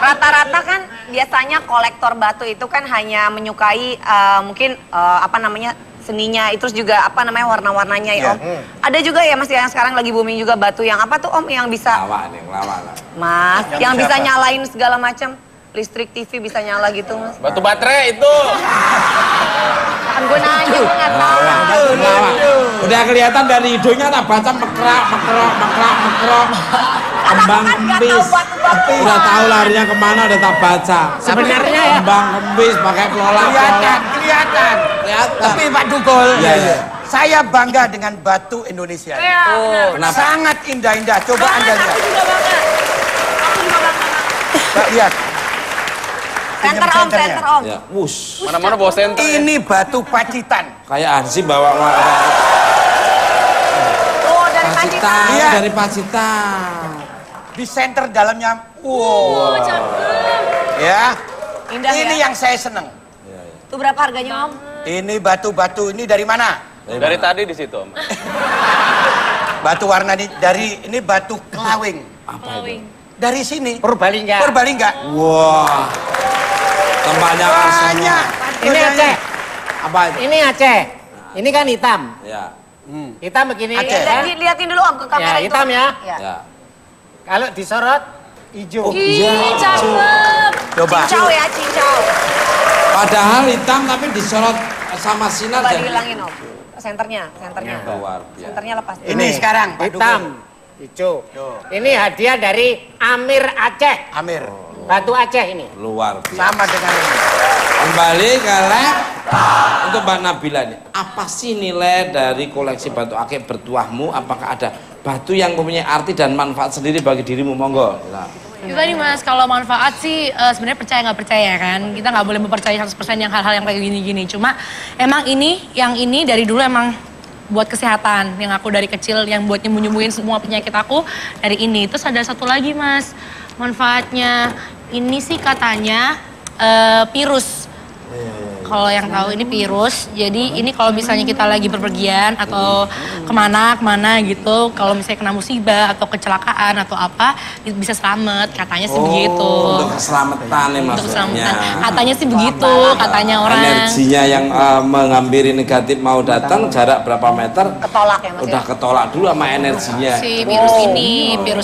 Speaker 3: rata-rata kan biasanya kolektor batu itu kan hanya menyukai mungkin apa namanya seninya, terus juga apa namanya warna-warnanya ya Om. Ada juga ya Mas yang sekarang lagi booming juga batu yang apa tuh Om yang bisa
Speaker 2: Lawak nih, lawak.
Speaker 3: Mas,
Speaker 5: Yang
Speaker 3: yang bisa
Speaker 5: siapa?
Speaker 3: nyalain segala macam. Listrik TV bisa nyala gitu Mas.
Speaker 4: Batu baterai itu.
Speaker 3: Kan gue nanya, gue nggak tahu.
Speaker 2: Lawak. Udah kelihatan dari hidungnya tak baca mekrak. Kembang
Speaker 3: kan nggak
Speaker 2: kempis.
Speaker 3: tahu batu-batu.
Speaker 2: Udah tahu larinya kemana udah tak baca.
Speaker 6: Sebenarnya ya.
Speaker 2: Kembang kempis pakai
Speaker 5: kelihatan.
Speaker 2: Kelihatan.
Speaker 5: Tapi Pak Dukul,
Speaker 2: Iya, iya.
Speaker 5: saya bangga dengan batu Indonesia.
Speaker 2: Kenapa?
Speaker 5: Sangat indah-indah. Coba Anda lihat.
Speaker 3: Aku juga bangga. Aku juga bangga.
Speaker 5: Mbak, lihat.
Speaker 3: Center Om, center Om.
Speaker 2: Ya, wush.
Speaker 4: Mana-mana bawa senter.
Speaker 5: Ini batu Pacitan.
Speaker 2: Kayak Hansi bawa
Speaker 3: Oh, dari
Speaker 2: Pacitan.
Speaker 3: Pacitan.
Speaker 5: Iya.
Speaker 2: Dari Pacitan.
Speaker 5: Di center dalamnya. Wow. Ya.
Speaker 3: Indah
Speaker 5: Ini
Speaker 3: ya.
Speaker 5: yang saya senang.
Speaker 3: Itu berapa harganya Om?
Speaker 5: Ini batu-batu ini dari mana?
Speaker 4: Dari tadi di situ, Om.
Speaker 5: Batu warna ini batu kelawing.
Speaker 2: Apa itu?
Speaker 5: Dari sini.
Speaker 6: Purbalingga.
Speaker 5: Purbalingga.
Speaker 2: Wah. Tempatnya
Speaker 5: Banyak.
Speaker 6: Ini Aceh.
Speaker 2: Apa itu?
Speaker 6: Ini Aceh. Ini kan hitam.
Speaker 2: Ya.
Speaker 6: Hitam begini.
Speaker 5: Aceh.
Speaker 6: kan?
Speaker 3: Liatin dulu Om ke kamera
Speaker 6: Ya,
Speaker 3: itu.
Speaker 6: hitam ya.
Speaker 2: Ya.
Speaker 6: Kalau disorot hijau.
Speaker 1: Ih, cakep.
Speaker 5: Coba.
Speaker 3: Cincau ya, cincau.
Speaker 2: Padahal hitam tapi disorot sama sinar
Speaker 3: Coba
Speaker 2: jadi
Speaker 3: dihilangin Om. Senternya.
Speaker 2: luar biasa.
Speaker 3: Senternya lepas.
Speaker 5: Ini sekarang Pak
Speaker 6: Hitam.
Speaker 5: Dukul.
Speaker 6: Hijau.
Speaker 5: Tuh.
Speaker 6: Ini hadiah dari Amir Aceh.
Speaker 5: Amir.
Speaker 6: Batu Aceh ini.
Speaker 2: Luar biasa.
Speaker 5: Sama dengan ini.
Speaker 2: Kembali ke lab untuk Mbak Nabila nih. Apa sih nilai dari koleksi batu akik bertuahmu? Apakah ada batu yang mempunyai arti dan manfaat sendiri bagi dirimu? Monggo. Nah.
Speaker 1: Itu tadi Mas, kalau manfaat sih sebenarnya percaya nggak percaya kan. Kita nggak boleh mempercayai 100% yang hal-hal yang kayak gini-gini. Cuma emang yang ini dari dulu emang buat kesehatan. Yang aku dari kecil yang buat nyembuhin semua penyakit aku dari ini. Terus ada satu lagi Mas, manfaatnya ini sih katanya virus. kalau yang tahu ini virus. Jadi ini kalau misalnya kita lagi berpergian atau kemana gitu, kalau misalnya kena musibah atau kecelakaan atau apa, bisa selamat. Katanya sih begitu.
Speaker 2: Untuk keselamatan ya
Speaker 1: Untuk
Speaker 2: maksudnya.
Speaker 1: keselamatan. Katanya sih begitu, katanya orang.
Speaker 2: Energinya yang menghampiri negatif mau datang jarak berapa meter?
Speaker 3: Ketolak ya Mas
Speaker 2: Udah
Speaker 3: ya?
Speaker 2: ketolak dulu sama energinya.
Speaker 1: Si virus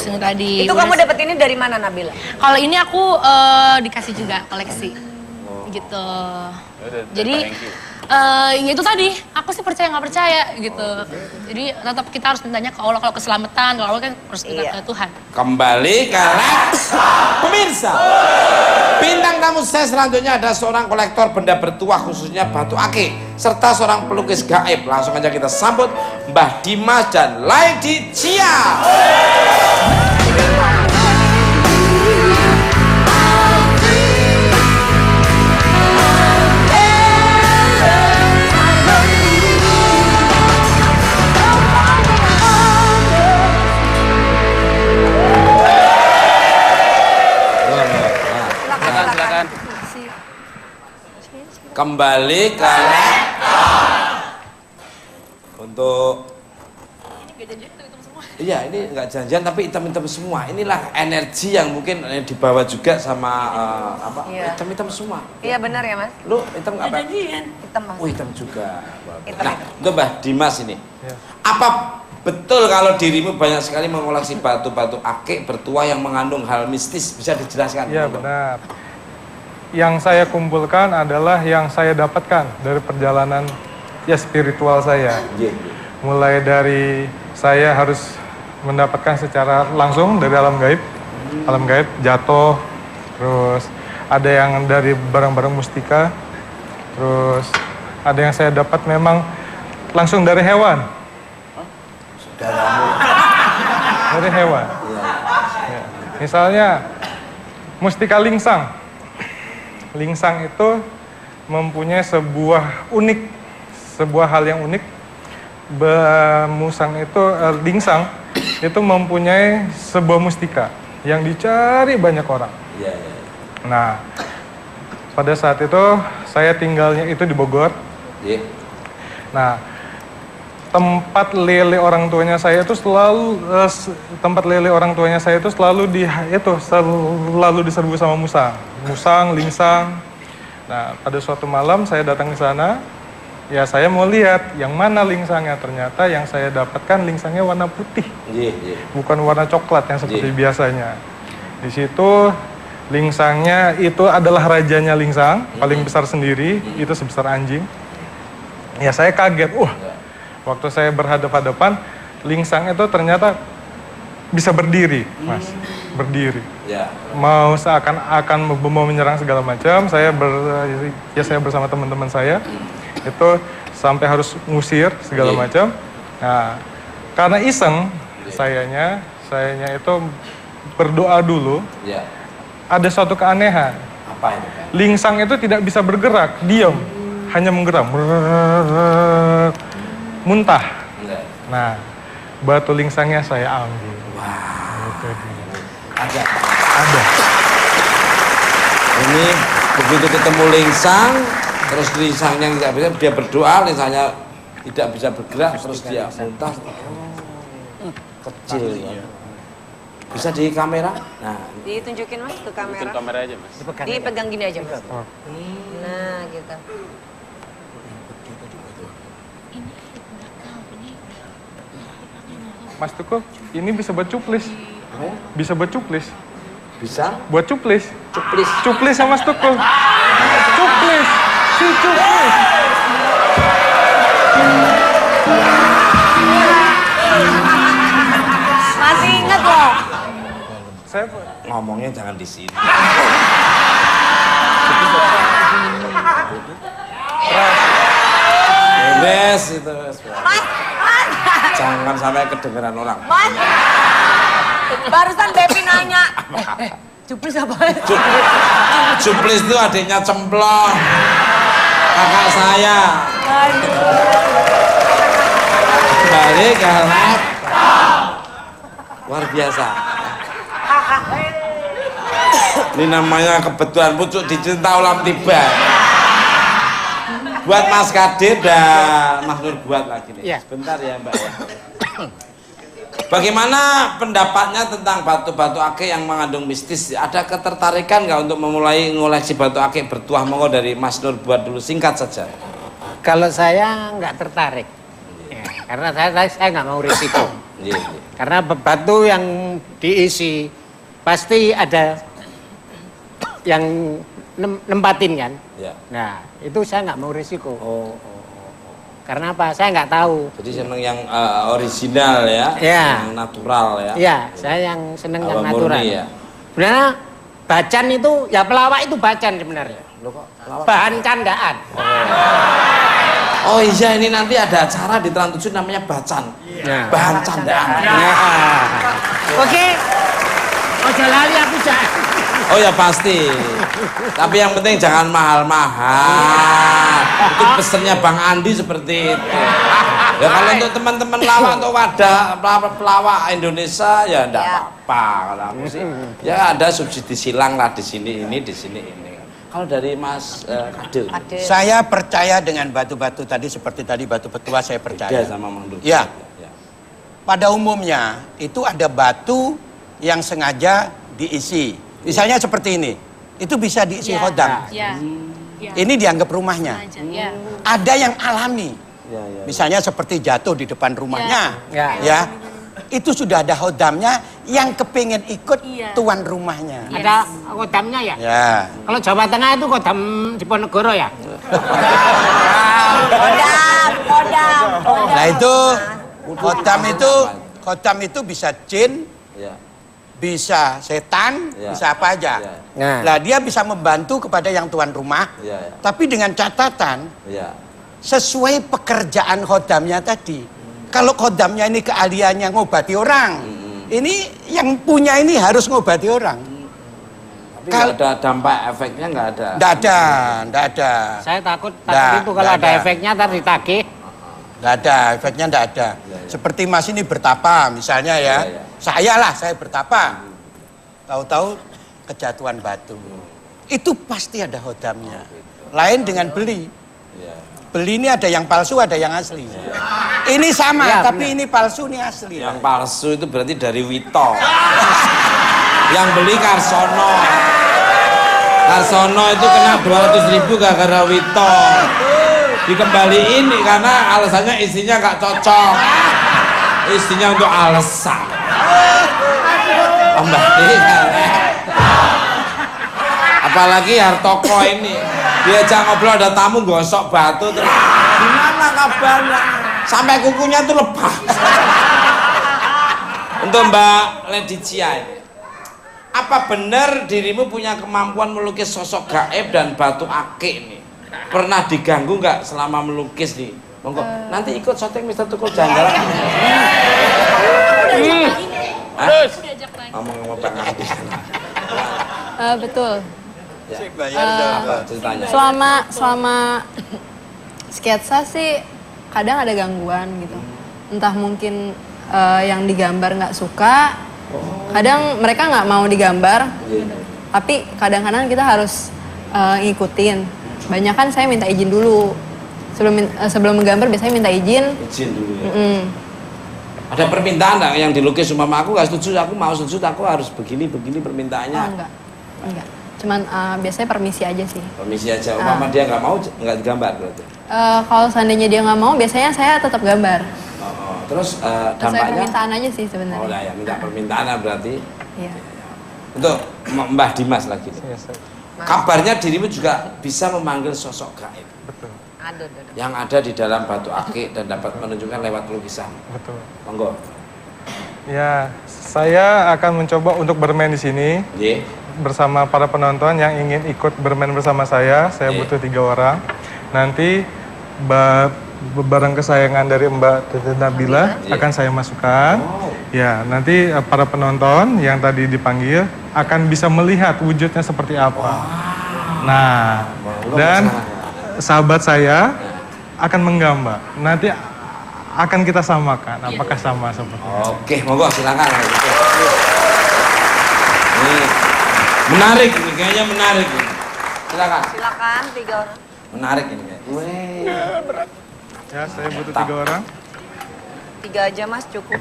Speaker 1: ini tadi.
Speaker 3: Itu kamu dapat ini dari mana Nabila?
Speaker 1: Kalau ini aku dikasih juga koleksi, gitu. Jadi ya itu tadi, aku sih percaya nggak percaya gitu. Jadi tetap kita harus mintanya ke Allah kalau keselamatan, kalau Allah kan harus minta ke Tuhan.
Speaker 2: Kembali ke pemirsa. Bintang tamu saya selanjutnya ada seorang kolektor benda bertuah khususnya batu akik serta seorang pelukis gaib. Langsung aja kita sambut Mbah Dimas dan Lady Cia.
Speaker 4: Silakan.
Speaker 2: Kembali ke untuk iya ini nggak janjian tapi hitam-hitam semua. Inilah energi yang mungkin dibawa juga sama apa
Speaker 3: Iya.
Speaker 2: hitam-hitam semua.
Speaker 3: Iya benar ya Mas?
Speaker 2: Lu hitam nggak apa?
Speaker 3: Hitam Mas.
Speaker 2: Oh hitam juga.
Speaker 3: Hitam,
Speaker 2: Nah
Speaker 3: hitam.
Speaker 2: untuk Mbah Dimas ini, apa betul kalau dirimu banyak sekali mengoleksi batu-batu akik bertuah yang mengandung hal mistis? Bisa dijelaskan?
Speaker 8: Iya benar. Yang saya kumpulkan adalah yang saya dapatkan dari perjalanan ya spiritual saya.
Speaker 2: Iya.
Speaker 8: Mulai dari saya harus mendapatkan secara langsung dari alam gaib jatuh, terus ada yang dari barang-barang mustika, terus ada yang saya dapat memang langsung dari hewan. Dari hewan. Ya. Misalnya mustika lingsang. Lingsang itu mempunyai sebuah hal yang unik. Lingsang itu mempunyai sebuah mustika yang dicari banyak orang.
Speaker 2: Iya.
Speaker 8: Nah, pada saat itu saya tinggalnya itu di Bogor.
Speaker 2: Iya.
Speaker 8: Nah, tempat lele orang tuanya saya itu selalu selalu diserbu sama musang, lingsang. Nah, pada suatu malam saya datang ke sana. Ya, saya mau lihat yang mana lingsangnya. Ternyata yang saya dapatkan lingsangnya warna putih,
Speaker 2: Iya.
Speaker 8: bukan warna coklat yang seperti biasanya. Di situ lingsangnya itu adalah rajanya lingsang, paling besar sendiri, itu sebesar anjing. Ya, saya kaget. Waktu saya berhadapan-hadapan, lingsang itu ternyata bisa berdiri, Mas. Berdiri.
Speaker 2: Ya.
Speaker 8: Mau seakan-akan mau menyerang segala macam, saya bersama teman-teman saya itu sampai harus ngusir segala macam. Nah, karena iseng, sayanya itu berdoa dulu.
Speaker 2: Ya.
Speaker 8: Ada suatu keanehan.
Speaker 2: Apa itu?
Speaker 8: Lingsang itu tidak bisa bergerak, diam, hanya menggerak, muntah.
Speaker 2: Enggak.
Speaker 8: Nah, batu lingsangnya saya ambil. Ada.
Speaker 2: Ini begitu ketemu lingsang, terus lingsangnya tidak bisa, dia berdoa, lingsangnya tidak bisa bergerak, terus dia muntah. Kecil ya. Bisa di kamera? Nah,
Speaker 3: Ditunjukin Mas ke kamera.
Speaker 4: Mungkin kamera aja mas.
Speaker 3: Dipegang gini aja Mas. Nah gitu.
Speaker 8: Mas Tuko, ini bisa buat cuplis. Bisa buat cuplis.
Speaker 2: bisa?
Speaker 8: Buat cuplis.
Speaker 2: Cuplis.
Speaker 8: Cuplis sama Mas Tuko. Cuplis. Si cuplis.
Speaker 3: Masih inget loh.
Speaker 8: Saya
Speaker 2: Ngomongnya jangan di sini. Beres itu.
Speaker 3: Mas,
Speaker 2: Jangan sampai kedengeran orang.
Speaker 3: Mas. Barusan Bepi nanya. Cuplis apa?
Speaker 2: Cuplis itu adiknya Cemplong. Kakak saya. Kembali ke luar biasa. Ini namanya kebetulan pucuk dicinta ulam tiba. Buat Mas Kadir dan Mas Nur buat lagi nih.
Speaker 6: Iya.
Speaker 2: Sebentar ya Mbak ya. Bagaimana pendapatnya tentang batu-batu akik yang mengandung mistis? Ada ketertarikan nggak untuk memulai ngoleksi batu akik bertuah? Monggo dari Mas Nur buat dulu, singkat saja.
Speaker 6: Kalau saya nggak tertarik, ya, karena saya nggak mau risiko.
Speaker 2: Iya, iya.
Speaker 6: Karena batu yang diisi pasti ada yang nempatin kan.
Speaker 2: Ya.
Speaker 6: Nah itu saya nggak mau risiko. Karena apa? Saya nggak tahu.
Speaker 2: Jadi seneng yang original ya,
Speaker 6: Ya.
Speaker 2: yang natural ya.
Speaker 6: Iya, saya yang seneng yang
Speaker 2: Awal
Speaker 6: natural.
Speaker 2: murni ya.
Speaker 6: Sebenarnya bacan itu, ya pelawak itu bacan sebenarnya. Bahan candaan.
Speaker 2: Oh iya, ini nanti ada acara di Trans 7 namanya Bacan.
Speaker 6: Ya.
Speaker 2: Bahan candaan.
Speaker 6: Ya. Oke. Ojo lali aku jak.
Speaker 2: Oh ya pasti. Tapi yang penting jangan mahal-mahal. Itu pesennya Bang Andi seperti itu. Ya kalau untuk teman-teman lawak atau wadah pelawak Indonesia ya enggak apa-apa kalau aku sih. Ya ada subsidi silang lah di sini ini, di sini ini. Kalau dari Mas Kadir.
Speaker 5: Saya percaya dengan batu-batu tadi seperti tadi batu petua saya percaya.
Speaker 2: Beda sama Mang Dul.
Speaker 5: Ya. Pada umumnya itu ada batu yang sengaja diisi. Misalnya seperti ini. Itu bisa diisi hodam.
Speaker 1: Ya.
Speaker 5: Ini dianggap rumahnya.
Speaker 1: Ya.
Speaker 5: Ada yang alami.
Speaker 2: Ya, ya.
Speaker 5: Misalnya seperti jatuh di depan rumahnya.
Speaker 6: Ya.
Speaker 5: Ya. Itu sudah ada hodamnya yang kepingin ikut
Speaker 1: Iya.
Speaker 5: tuan rumahnya.
Speaker 6: Ada kodamnya ya?
Speaker 5: Ya.
Speaker 6: Kalau Jawa Tengah itu kodam Diponegoro ya?
Speaker 3: Kodam.
Speaker 5: Nah itu hodam itu bisa jin,
Speaker 2: Ya.
Speaker 5: bisa setan,
Speaker 2: Ya.
Speaker 5: bisa apa aja.
Speaker 2: Ya.
Speaker 6: Nah.
Speaker 5: Nah dia bisa membantu kepada yang tuan rumah,
Speaker 2: Ya, ya.
Speaker 5: tapi dengan catatan
Speaker 2: Ya.
Speaker 5: sesuai pekerjaan hodamnya tadi. Kalau hodamnya ini keahliannya ngobati orang, ini yang punya ini harus ngobati orang.
Speaker 2: Tapi nggak ada dampak efeknya, nggak ada.
Speaker 5: Nggak ada.
Speaker 6: Saya takut
Speaker 5: Nggak,
Speaker 6: itu kalau
Speaker 5: nggak
Speaker 6: ada
Speaker 5: ada.
Speaker 6: efeknya ntar ditagih.
Speaker 5: Nggak ada, efeknya nggak ada. Seperti Mas ini bertapa misalnya ya.
Speaker 2: Ya, ya.
Speaker 5: Saya bertapa. Tahu-tahu kejatuhan batu. Itu pasti ada hodamnya. Lain dengan beli.
Speaker 2: Ya.
Speaker 5: Beli ini ada yang palsu, ada yang asli. Ini sama,
Speaker 6: Ya,
Speaker 5: tapi ini palsu, ini asli.
Speaker 2: Yang palsu itu berarti dari Wito. Yang beli Karsono. Karsono itu kena 200.000 gara-gara Wito. Dikembaliin nih karena alasannya isinya nggak cocok. Isinya untuk alasan. Kembali. Apalagi Hartoko ini. Diajak ngobrol ada tamu gosok batu terus. Gimana kabarnya? Sampai kukunya tuh lepas. Untuk Mbak Leticia ini. Apa benar dirimu punya kemampuan melukis sosok gaib dan batu akik ini? Pernah diganggu nggak selama melukis nih? Monggo. Nanti ikut syuting Mr. Tukul Jalan-jalan. Ngomong-ngomong Bang Andi.
Speaker 9: Betul.
Speaker 2: Apa ceritanya?
Speaker 9: Selama sketsa sih kadang ada gangguan gitu. Entah mungkin yang digambar nggak suka, kadang mereka nggak mau digambar, tapi kadang-kadang kita harus ngikutin. Banyak kan saya minta izin dulu. Sebelum menggambar biasanya minta izin.
Speaker 2: Izin dulu ya. Ada permintaan nggak yang dilukis umpama aku nggak setuju, aku mau setuju, aku harus begini permintaannya.
Speaker 9: Enggak. Cuman biasanya permisi aja sih.
Speaker 2: Permisi aja, umpama dia nggak mau nggak digambar berarti.
Speaker 9: Kalau seandainya dia nggak mau, biasanya saya tetap gambar.
Speaker 2: Terus
Speaker 9: Sesuai
Speaker 2: dampaknya?
Speaker 9: permintaan aja sih sebenarnya.
Speaker 2: Oh ya, minta permintaan berarti.
Speaker 9: Iya.
Speaker 2: Untuk Mbah Dimas lagi. Kabarnya dirimu juga bisa memanggil sosok gaib.
Speaker 8: Betul.
Speaker 2: Yang ada di dalam batu akik dan dapat menunjukkan lewat lukisan.
Speaker 8: Betul.
Speaker 2: Monggo.
Speaker 8: Ya, saya akan mencoba untuk bermain di sini
Speaker 2: Nggih.
Speaker 8: bersama para penonton yang ingin ikut bermain bersama saya. Saya butuh 3 orang. Nanti barang kesayangan dari Mbak Tete Nabila akan saya masukkan. Ya, nanti para penonton yang tadi dipanggil akan bisa melihat wujudnya seperti apa. Nah, dan sahabat saya akan menggambar. Nanti akan kita samakan. Apakah sama seperti itu?
Speaker 2: Oke, monggo silakan. Ini menarik, ini kayaknya menarik. Silakan.
Speaker 3: Silakan 3 orang.
Speaker 2: Menarik ini ya.
Speaker 8: Ya, saya butuh 3 orang.
Speaker 3: 3 aja Mas cukup.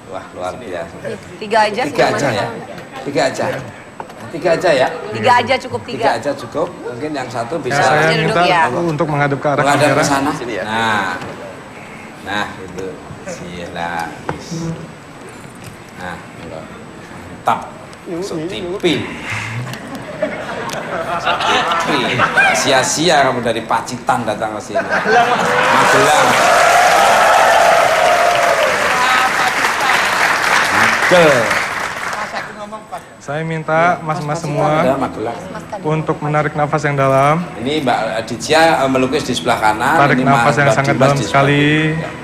Speaker 2: Wah, luar biasa.
Speaker 3: 3 aja.
Speaker 2: 3 aja ya. 3 aja. 3 aja ya.
Speaker 3: 3 aja cukup
Speaker 2: 3
Speaker 3: 3.
Speaker 2: aja cukup. Mungkin yang satu
Speaker 8: Ya,
Speaker 2: bisa
Speaker 8: saya
Speaker 3: duduk
Speaker 8: minta
Speaker 3: ya.
Speaker 8: untuk menghadap ke arah
Speaker 2: menghadap ke
Speaker 8: kamera.
Speaker 2: sana.
Speaker 4: Sini ya.
Speaker 2: Nah, itu. Sila. Nah, mantap. Setipi. Sia-sia kamu dari Pacitan datang ke sini. Magelang. Magel.
Speaker 8: Saya minta mas-mas semua
Speaker 2: Ada Magelang.
Speaker 8: untuk menarik nafas yang dalam.
Speaker 2: Ini Mbak Aditya melukis di sebelah kanan.
Speaker 8: Tarik
Speaker 2: Ini
Speaker 8: nafas yang
Speaker 2: Mbak
Speaker 8: sangat
Speaker 2: Dimas
Speaker 8: dalam
Speaker 2: di sebelah
Speaker 8: sekali.
Speaker 2: kiri.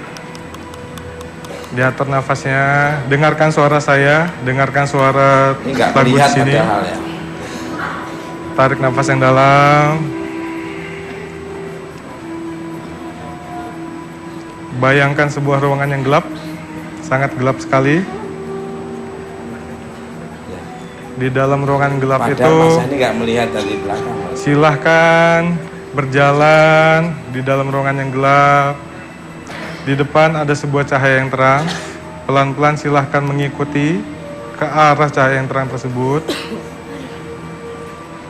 Speaker 8: Diatur nafasnya. Dengarkan suara saya. Dengarkan suara
Speaker 2: Ini nggak
Speaker 8: lagu di
Speaker 2: melihat
Speaker 8: sini.
Speaker 2: padahal ya.
Speaker 8: Tarik nafas yang dalam. Bayangkan sebuah ruangan yang gelap. Sangat gelap sekali. Di dalam ruangan gelap
Speaker 2: Padahal
Speaker 8: itu,
Speaker 2: Mas ini nggak melihat dari belakang. Mas.
Speaker 8: silahkan berjalan di dalam ruangan yang gelap. Di depan ada sebuah cahaya yang terang. Pelan-pelan silahkan mengikuti ke arah cahaya yang terang tersebut.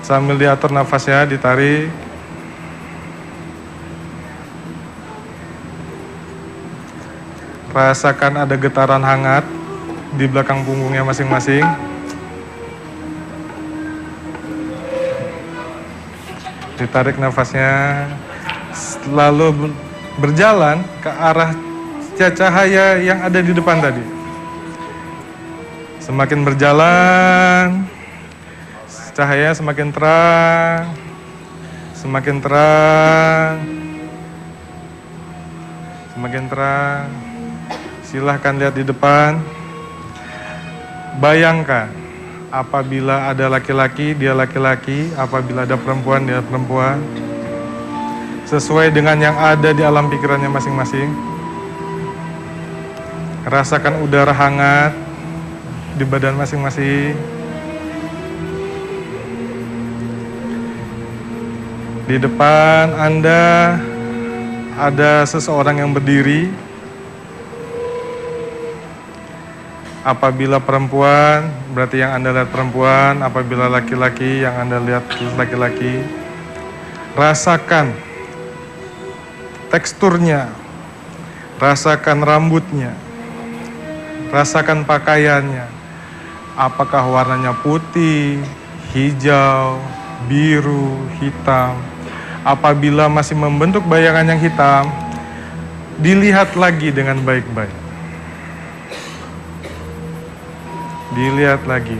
Speaker 8: Sambil diatur nafasnya, ditarik. Rasakan ada getaran hangat di belakang punggungnya masing-masing. Ditarik nafasnya, lalu berjalan ke arah cahaya yang ada di depan tadi. Semakin berjalan, cahaya semakin terang, semakin terang, semakin terang. Silahkan lihat di depan. Bayangkan, apabila ada laki-laki, dia laki-laki. Apabila ada perempuan, dia perempuan. Sesuai dengan yang ada di alam pikirannya masing-masing. Rasakan udara hangat di badan masing-masing. Di depan Anda ada seseorang yang berdiri. Apabila perempuan, berarti yang Anda lihat perempuan. Apabila laki-laki, yang Anda lihat laki-laki. Rasakan teksturnya, rasakan rambutnya, rasakan pakaiannya. Apakah warnanya putih, hijau, biru, hitam. Apabila masih membentuk bayangan yang hitam, dilihat lagi dengan baik-baik. Dilihat lagi.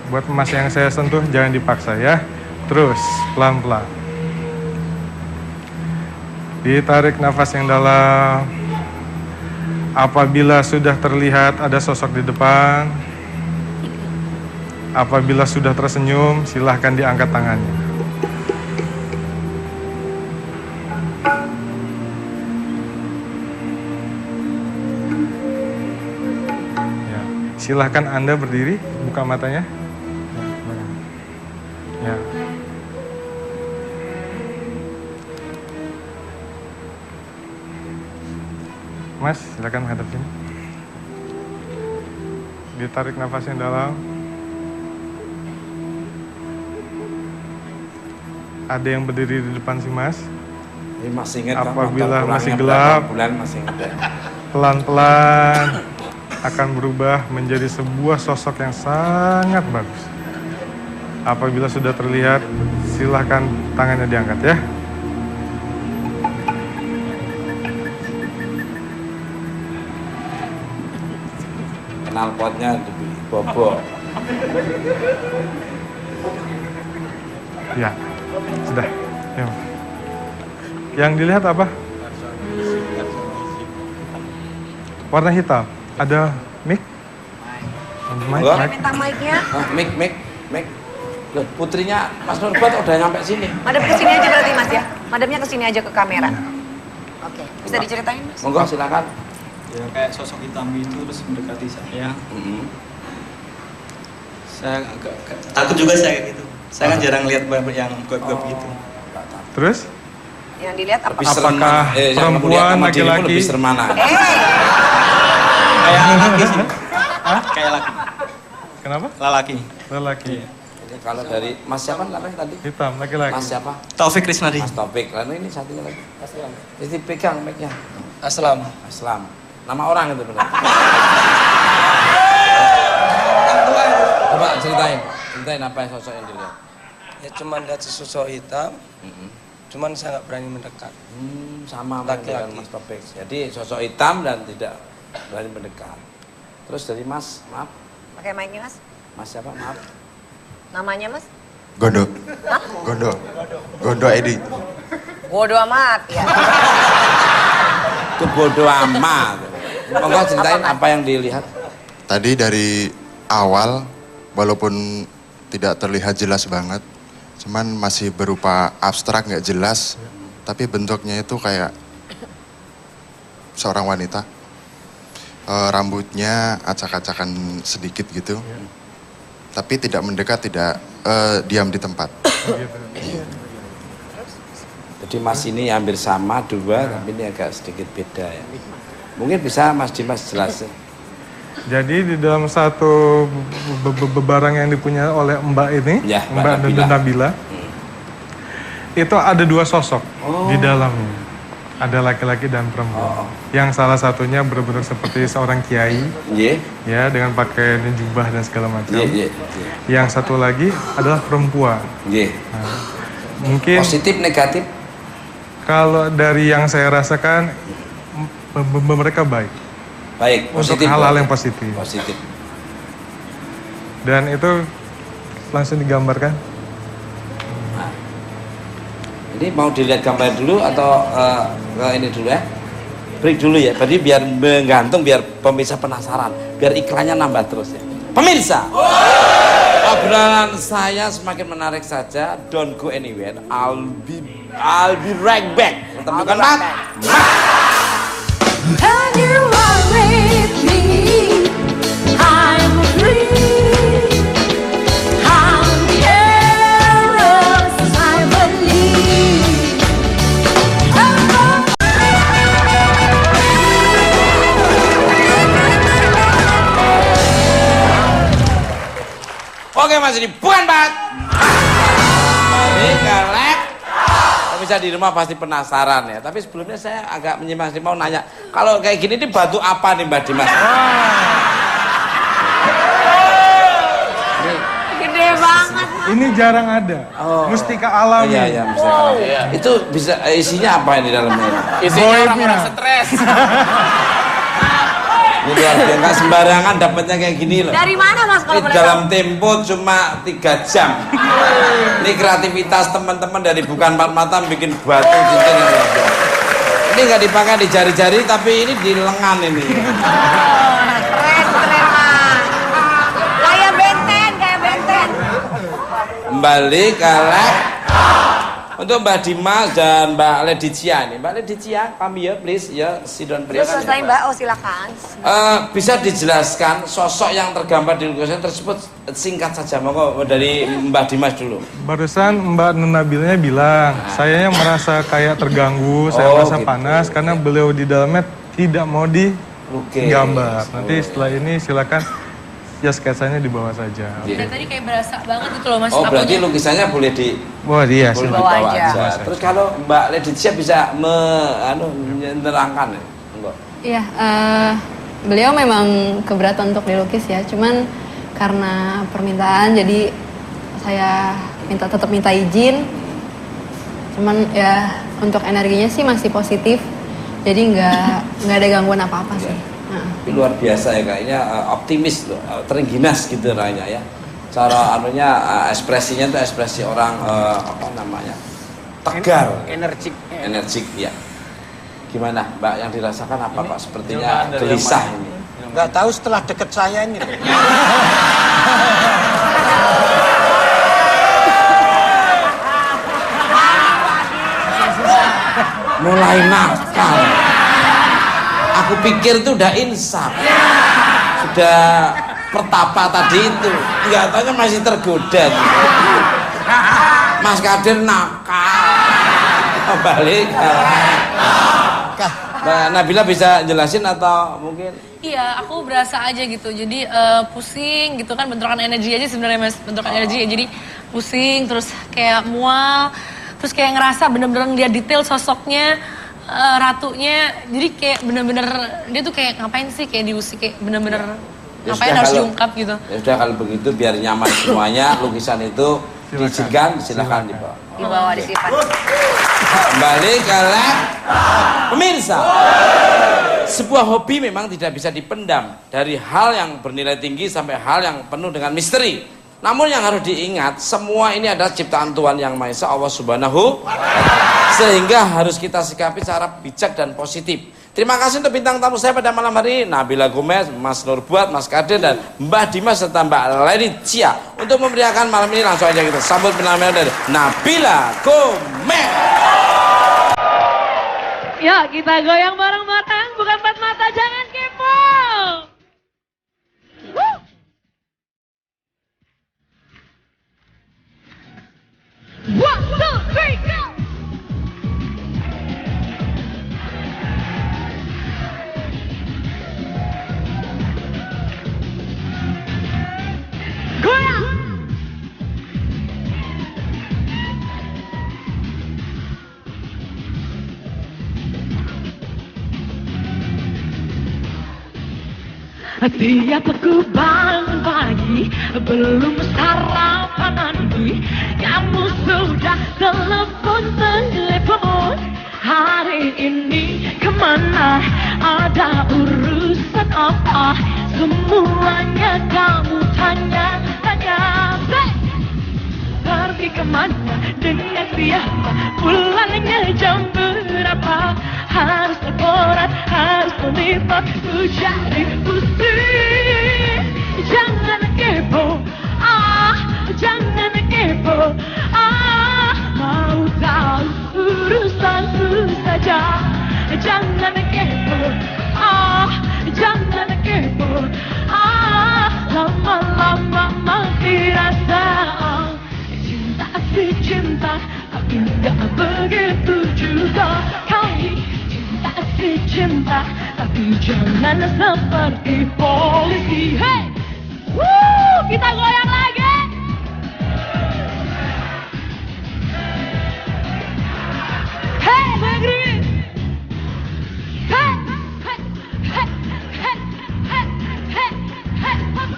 Speaker 8: Buat emas yang saya sentuh jangan dipaksa ya. Terus pelan-pelan. Ditarik nafas yang dalam. Apabila sudah terlihat ada sosok di depan, apabila sudah tersenyum, silahkan diangkat tangannya. Silahkan Anda berdiri, buka matanya. Ya. Mas, silakan menghadap sini. Ditarik nafas yang dalam. Ada yang berdiri di depan si Mas.
Speaker 2: Ini masih ingat kan,
Speaker 8: Apabila
Speaker 2: motor
Speaker 8: masih
Speaker 2: pulangnya
Speaker 8: gelap,
Speaker 2: berapa bulan masih ingat ya.
Speaker 8: Pelan-pelan akan berubah menjadi sebuah sosok yang sangat bagus. Apabila sudah terlihat, silahkan tangannya diangkat ya.
Speaker 2: Knalpotnya dibobok.
Speaker 8: Ya, sudah. Ya. Yang dilihat apa? Warna hitam. Ada mic? Mic,
Speaker 2: Enggak.
Speaker 8: mic.
Speaker 3: Minta mic-nya.
Speaker 2: Ah, Mik. Loh, putrinya Mas Nurbat udah nyampe sini.
Speaker 3: Madep ke sini aja berarti Mas ya. Madepnya ke sini aja ke kamera. Oke, bisa diceritain Mas?
Speaker 2: Monggo silakan.
Speaker 10: Ya kayak sosok hitam itu terus mendekati saya. Saya agak takut juga saya kayak gitu. Saya kan jarang lihat yang goib-goib gitu.
Speaker 8: Terus?
Speaker 3: Yang dilihat apa?
Speaker 2: Lebih serem
Speaker 8: Apakah
Speaker 2: mana? Yang kamu lihat
Speaker 8: perempuan,
Speaker 2: sama dirimu
Speaker 8: laki-laki?
Speaker 2: lebih serem mana?
Speaker 10: Kayak laki sih. Kayak laki.
Speaker 8: Kenapa?
Speaker 10: Lelaki.
Speaker 8: Lelaki.
Speaker 2: Ini kalau dari Mas siapa namanya tadi?
Speaker 8: Hitam, laki-laki.
Speaker 2: Mas siapa?
Speaker 10: Taufik Krisnadi.
Speaker 2: Mas Taufik. Lalu ini satunya lagi. Jadi pegang mic-nya.
Speaker 10: Aslam.
Speaker 2: Aslam. Nama orang itu benar. Coba ceritain apa yang sosok yang dilihat.
Speaker 11: Ya cuman lihat sesosok hitam, cuman saya nggak berani mendekat.
Speaker 2: Sama
Speaker 11: Laki-laki.
Speaker 2: dengan Mas Taufik. Jadi sosok hitam dan tidak berani mendekat. Terus dari Mas, maaf.
Speaker 3: Pakai mic-nya Mas.
Speaker 2: Mas siapa? Maaf.
Speaker 3: Namanya Mas?
Speaker 12: Gondo. Gondo Edi.
Speaker 3: Bodoh amat ya.
Speaker 2: Itu bodoh amat. Monggo ceritain apa yang dilihat.
Speaker 12: Tadi dari awal, walaupun tidak terlihat jelas banget, cuman masih berupa abstrak nggak jelas, tapi bentuknya itu kayak seorang wanita. Rambutnya acak-acakan sedikit gitu, tapi tidak mendekat, tidak diam di tempat.
Speaker 2: Jadi Mas ini hampir sama dua, tapi ini agak sedikit beda ya. Mungkin bisa Mas Dimas jelasin.
Speaker 8: Jadi di dalam satu barang yang dipunyai oleh Mbak ini,
Speaker 2: Ya,
Speaker 8: Mbak Nabila, itu ada dua sosok di dalamnya. Ada laki-laki dan perempuan. Yang salah satunya berbentuk seperti seorang kiai, ya dengan pakaian jubah dan segala macam. Yang satu lagi adalah perempuan. Nah, mungkin
Speaker 2: positif negatif.
Speaker 8: Kalau dari yang saya rasakan, mereka baik.
Speaker 2: Baik,
Speaker 8: untuk
Speaker 2: positif.
Speaker 8: hal-hal yang positif.
Speaker 2: Positif.
Speaker 8: Dan itu langsung digambarkan.
Speaker 2: Ini mau dilihat gambar dulu atau ke ini dulu ya? Break dulu ya. Berarti biar menggantung, biar pemirsa penasaran, biar iklannya nambah terus ya. Pemirsa, obrolan saya semakin menarik saja. Don't go anywhere. I'll be right back. Temukan Mat.
Speaker 13: And you are with me, I'm free, I'm careless, I believe.
Speaker 2: Oke Mas, ini bukan Bat. Balik galak. Bisa di rumah pasti penasaran ya. Tapi sebelumnya saya agak menyimak mau nanya, kalau kayak gini ini batu apa nih Mbak Dimas?
Speaker 3: Gede banget.
Speaker 8: Ini jarang ada. Mustika alami.
Speaker 2: Iya, mustika alami. Itu bisa isinya apa ini dalamnya?
Speaker 4: Isinya orang-orang stres.
Speaker 2: Ini luar biasa, nggak sembarangan dapatnya kayak gini loh.
Speaker 3: Dari mana Mas kalau
Speaker 2: Ini
Speaker 3: boleh
Speaker 2: dalam
Speaker 3: tahu?
Speaker 2: tempo cuma 3 jam. Ini kreativitas teman-teman dari Bukan Empat Mata bikin batu cincin yang luar biasa. Ini nggak dipakai di jari-jari, tapi ini di lengan ini.
Speaker 3: Keren Mas. Kayak benten.
Speaker 2: Kembali kalek untuk Mbak Dimas dan Mbak Ledicia nih. Mbak Ledicia, kami ya please ya, sit down please.
Speaker 3: Terus selesai Mbak, oh silakan.
Speaker 2: Bisa dijelaskan sosok yang tergambar di lukisan tersebut singkat saja, monggo dari Mbak Dimas dulu.
Speaker 8: Barusan Mbak Nabilnya bilang, saya yang merasa kayak terganggu, saya merasa
Speaker 2: gitu.
Speaker 8: panas karena beliau di dalamnya tidak mau digambar. Nanti setelah ini silakan ya sketsanya di bawah saja.
Speaker 1: Dan tadi kayak berasa banget gitu loh Mas.
Speaker 2: Oh berarti
Speaker 1: akunya.
Speaker 2: lukisannya boleh di
Speaker 8: Wah dia
Speaker 2: boleh
Speaker 8: sih.
Speaker 2: dibawa
Speaker 3: Bawa
Speaker 2: aja.
Speaker 3: aja.
Speaker 2: Terus kalau Mbak Ledicia bisa menerangkan ya? Monggo.
Speaker 9: Iya, beliau memang keberatan untuk dilukis ya, cuman karena permintaan jadi saya tetap minta izin. Cuman ya untuk energinya sih masih positif, jadi nggak ada gangguan apa-apa sih.
Speaker 2: Tapi luar biasa ya kayaknya optimis loh, terengginas gitu rasanya ya. Cara anunya ekspresinya tuh ekspresi orang apa namanya? Tegar, energik ya. Gimana Mbak yang dirasakan apa Pak? Sepertinya gelisah ini.
Speaker 5: Nggak tahu setelah deket saya ini.
Speaker 2: Mulai nakal. Aku pikir itu udah insaf, sudah pertapa tadi itu, nggak tahunya masih tergoda. Mas Kadir nakal. Kembali ke Mbak Nabila bisa jelasin atau mungkin?
Speaker 1: Iya, aku berasa aja gitu. Jadi pusing gitu kan, bentrokan energi aja sebenarnya Mas, bentrokan energi ya. Jadi pusing, terus kayak mual, terus kayak ngerasa bener-bener lihat detail sosoknya, ratunya. Jadi kayak bener-bener dia tuh kayak ngapain sih, kayak diusik, kayak bener-bener
Speaker 2: Ya
Speaker 1: ngapain
Speaker 2: sudah,
Speaker 1: harus
Speaker 2: kalau-
Speaker 1: diungkap gitu.
Speaker 2: Ya sudah kalau begitu biar nyaman semuanya, lukisan itu diizinkan, silakan dibawa.
Speaker 3: Dibawa disimpan.
Speaker 2: Kembali ke pemirsa. Sebuah hobi memang tidak bisa dipendam, dari hal yang bernilai tinggi sampai hal yang penuh dengan misteri. Namun yang harus diingat, semua ini adalah ciptaan Tuhan Yang Maha Esa, Allah Subhanahu wa Ta'ala. Sehingga harus kita sikapi secara bijak dan positif. Terima kasih untuk bintang tamu saya pada malam hari ini, Nabila Gomez, Mas Nur Buat, Mas Kadir, dan Mbah Dimas serta Mbak Leni Cia. Untuk memeriahkan malam ini langsung aja kita sambut penampilan dari Nabila Gomez.
Speaker 13: Ya, kita goyang bareng-bareng, bukan empat mata, jangan kepo. Woo! One, two, three, go! Goyang! Tiap aku bangun pagi, belum sarapan mandi, kamu sudah telepon. Hari ini kemana, ada urusan apa, semuanya kamu tanya. Pergi kemana, dengan siapa, pulangnya jam berapa, harus laporan, harus meliput, ku jadi pusing. Jangan kepo, jangan kepo, mau tahu urusanku saja. Jangan kepo, jangan kepo, lama-lama mati rasa. Cinta si cinta, tapi gak begitu juga kali. Cinta si cinta, tapi jangan seperti polisi. Hey, kita goyang lagi. Hey, negeri. Hey, hey, hey, hey, hey, hey, hey.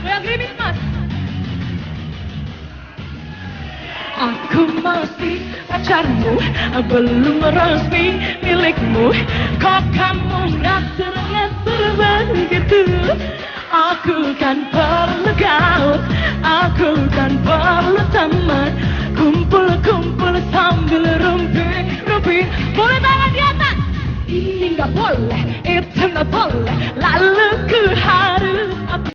Speaker 13: Goyang gerimis, Mas. Aku masih pacarmu, belum resmi milikmu. Kok kamu ngatur-ngatur begitu? Aku kan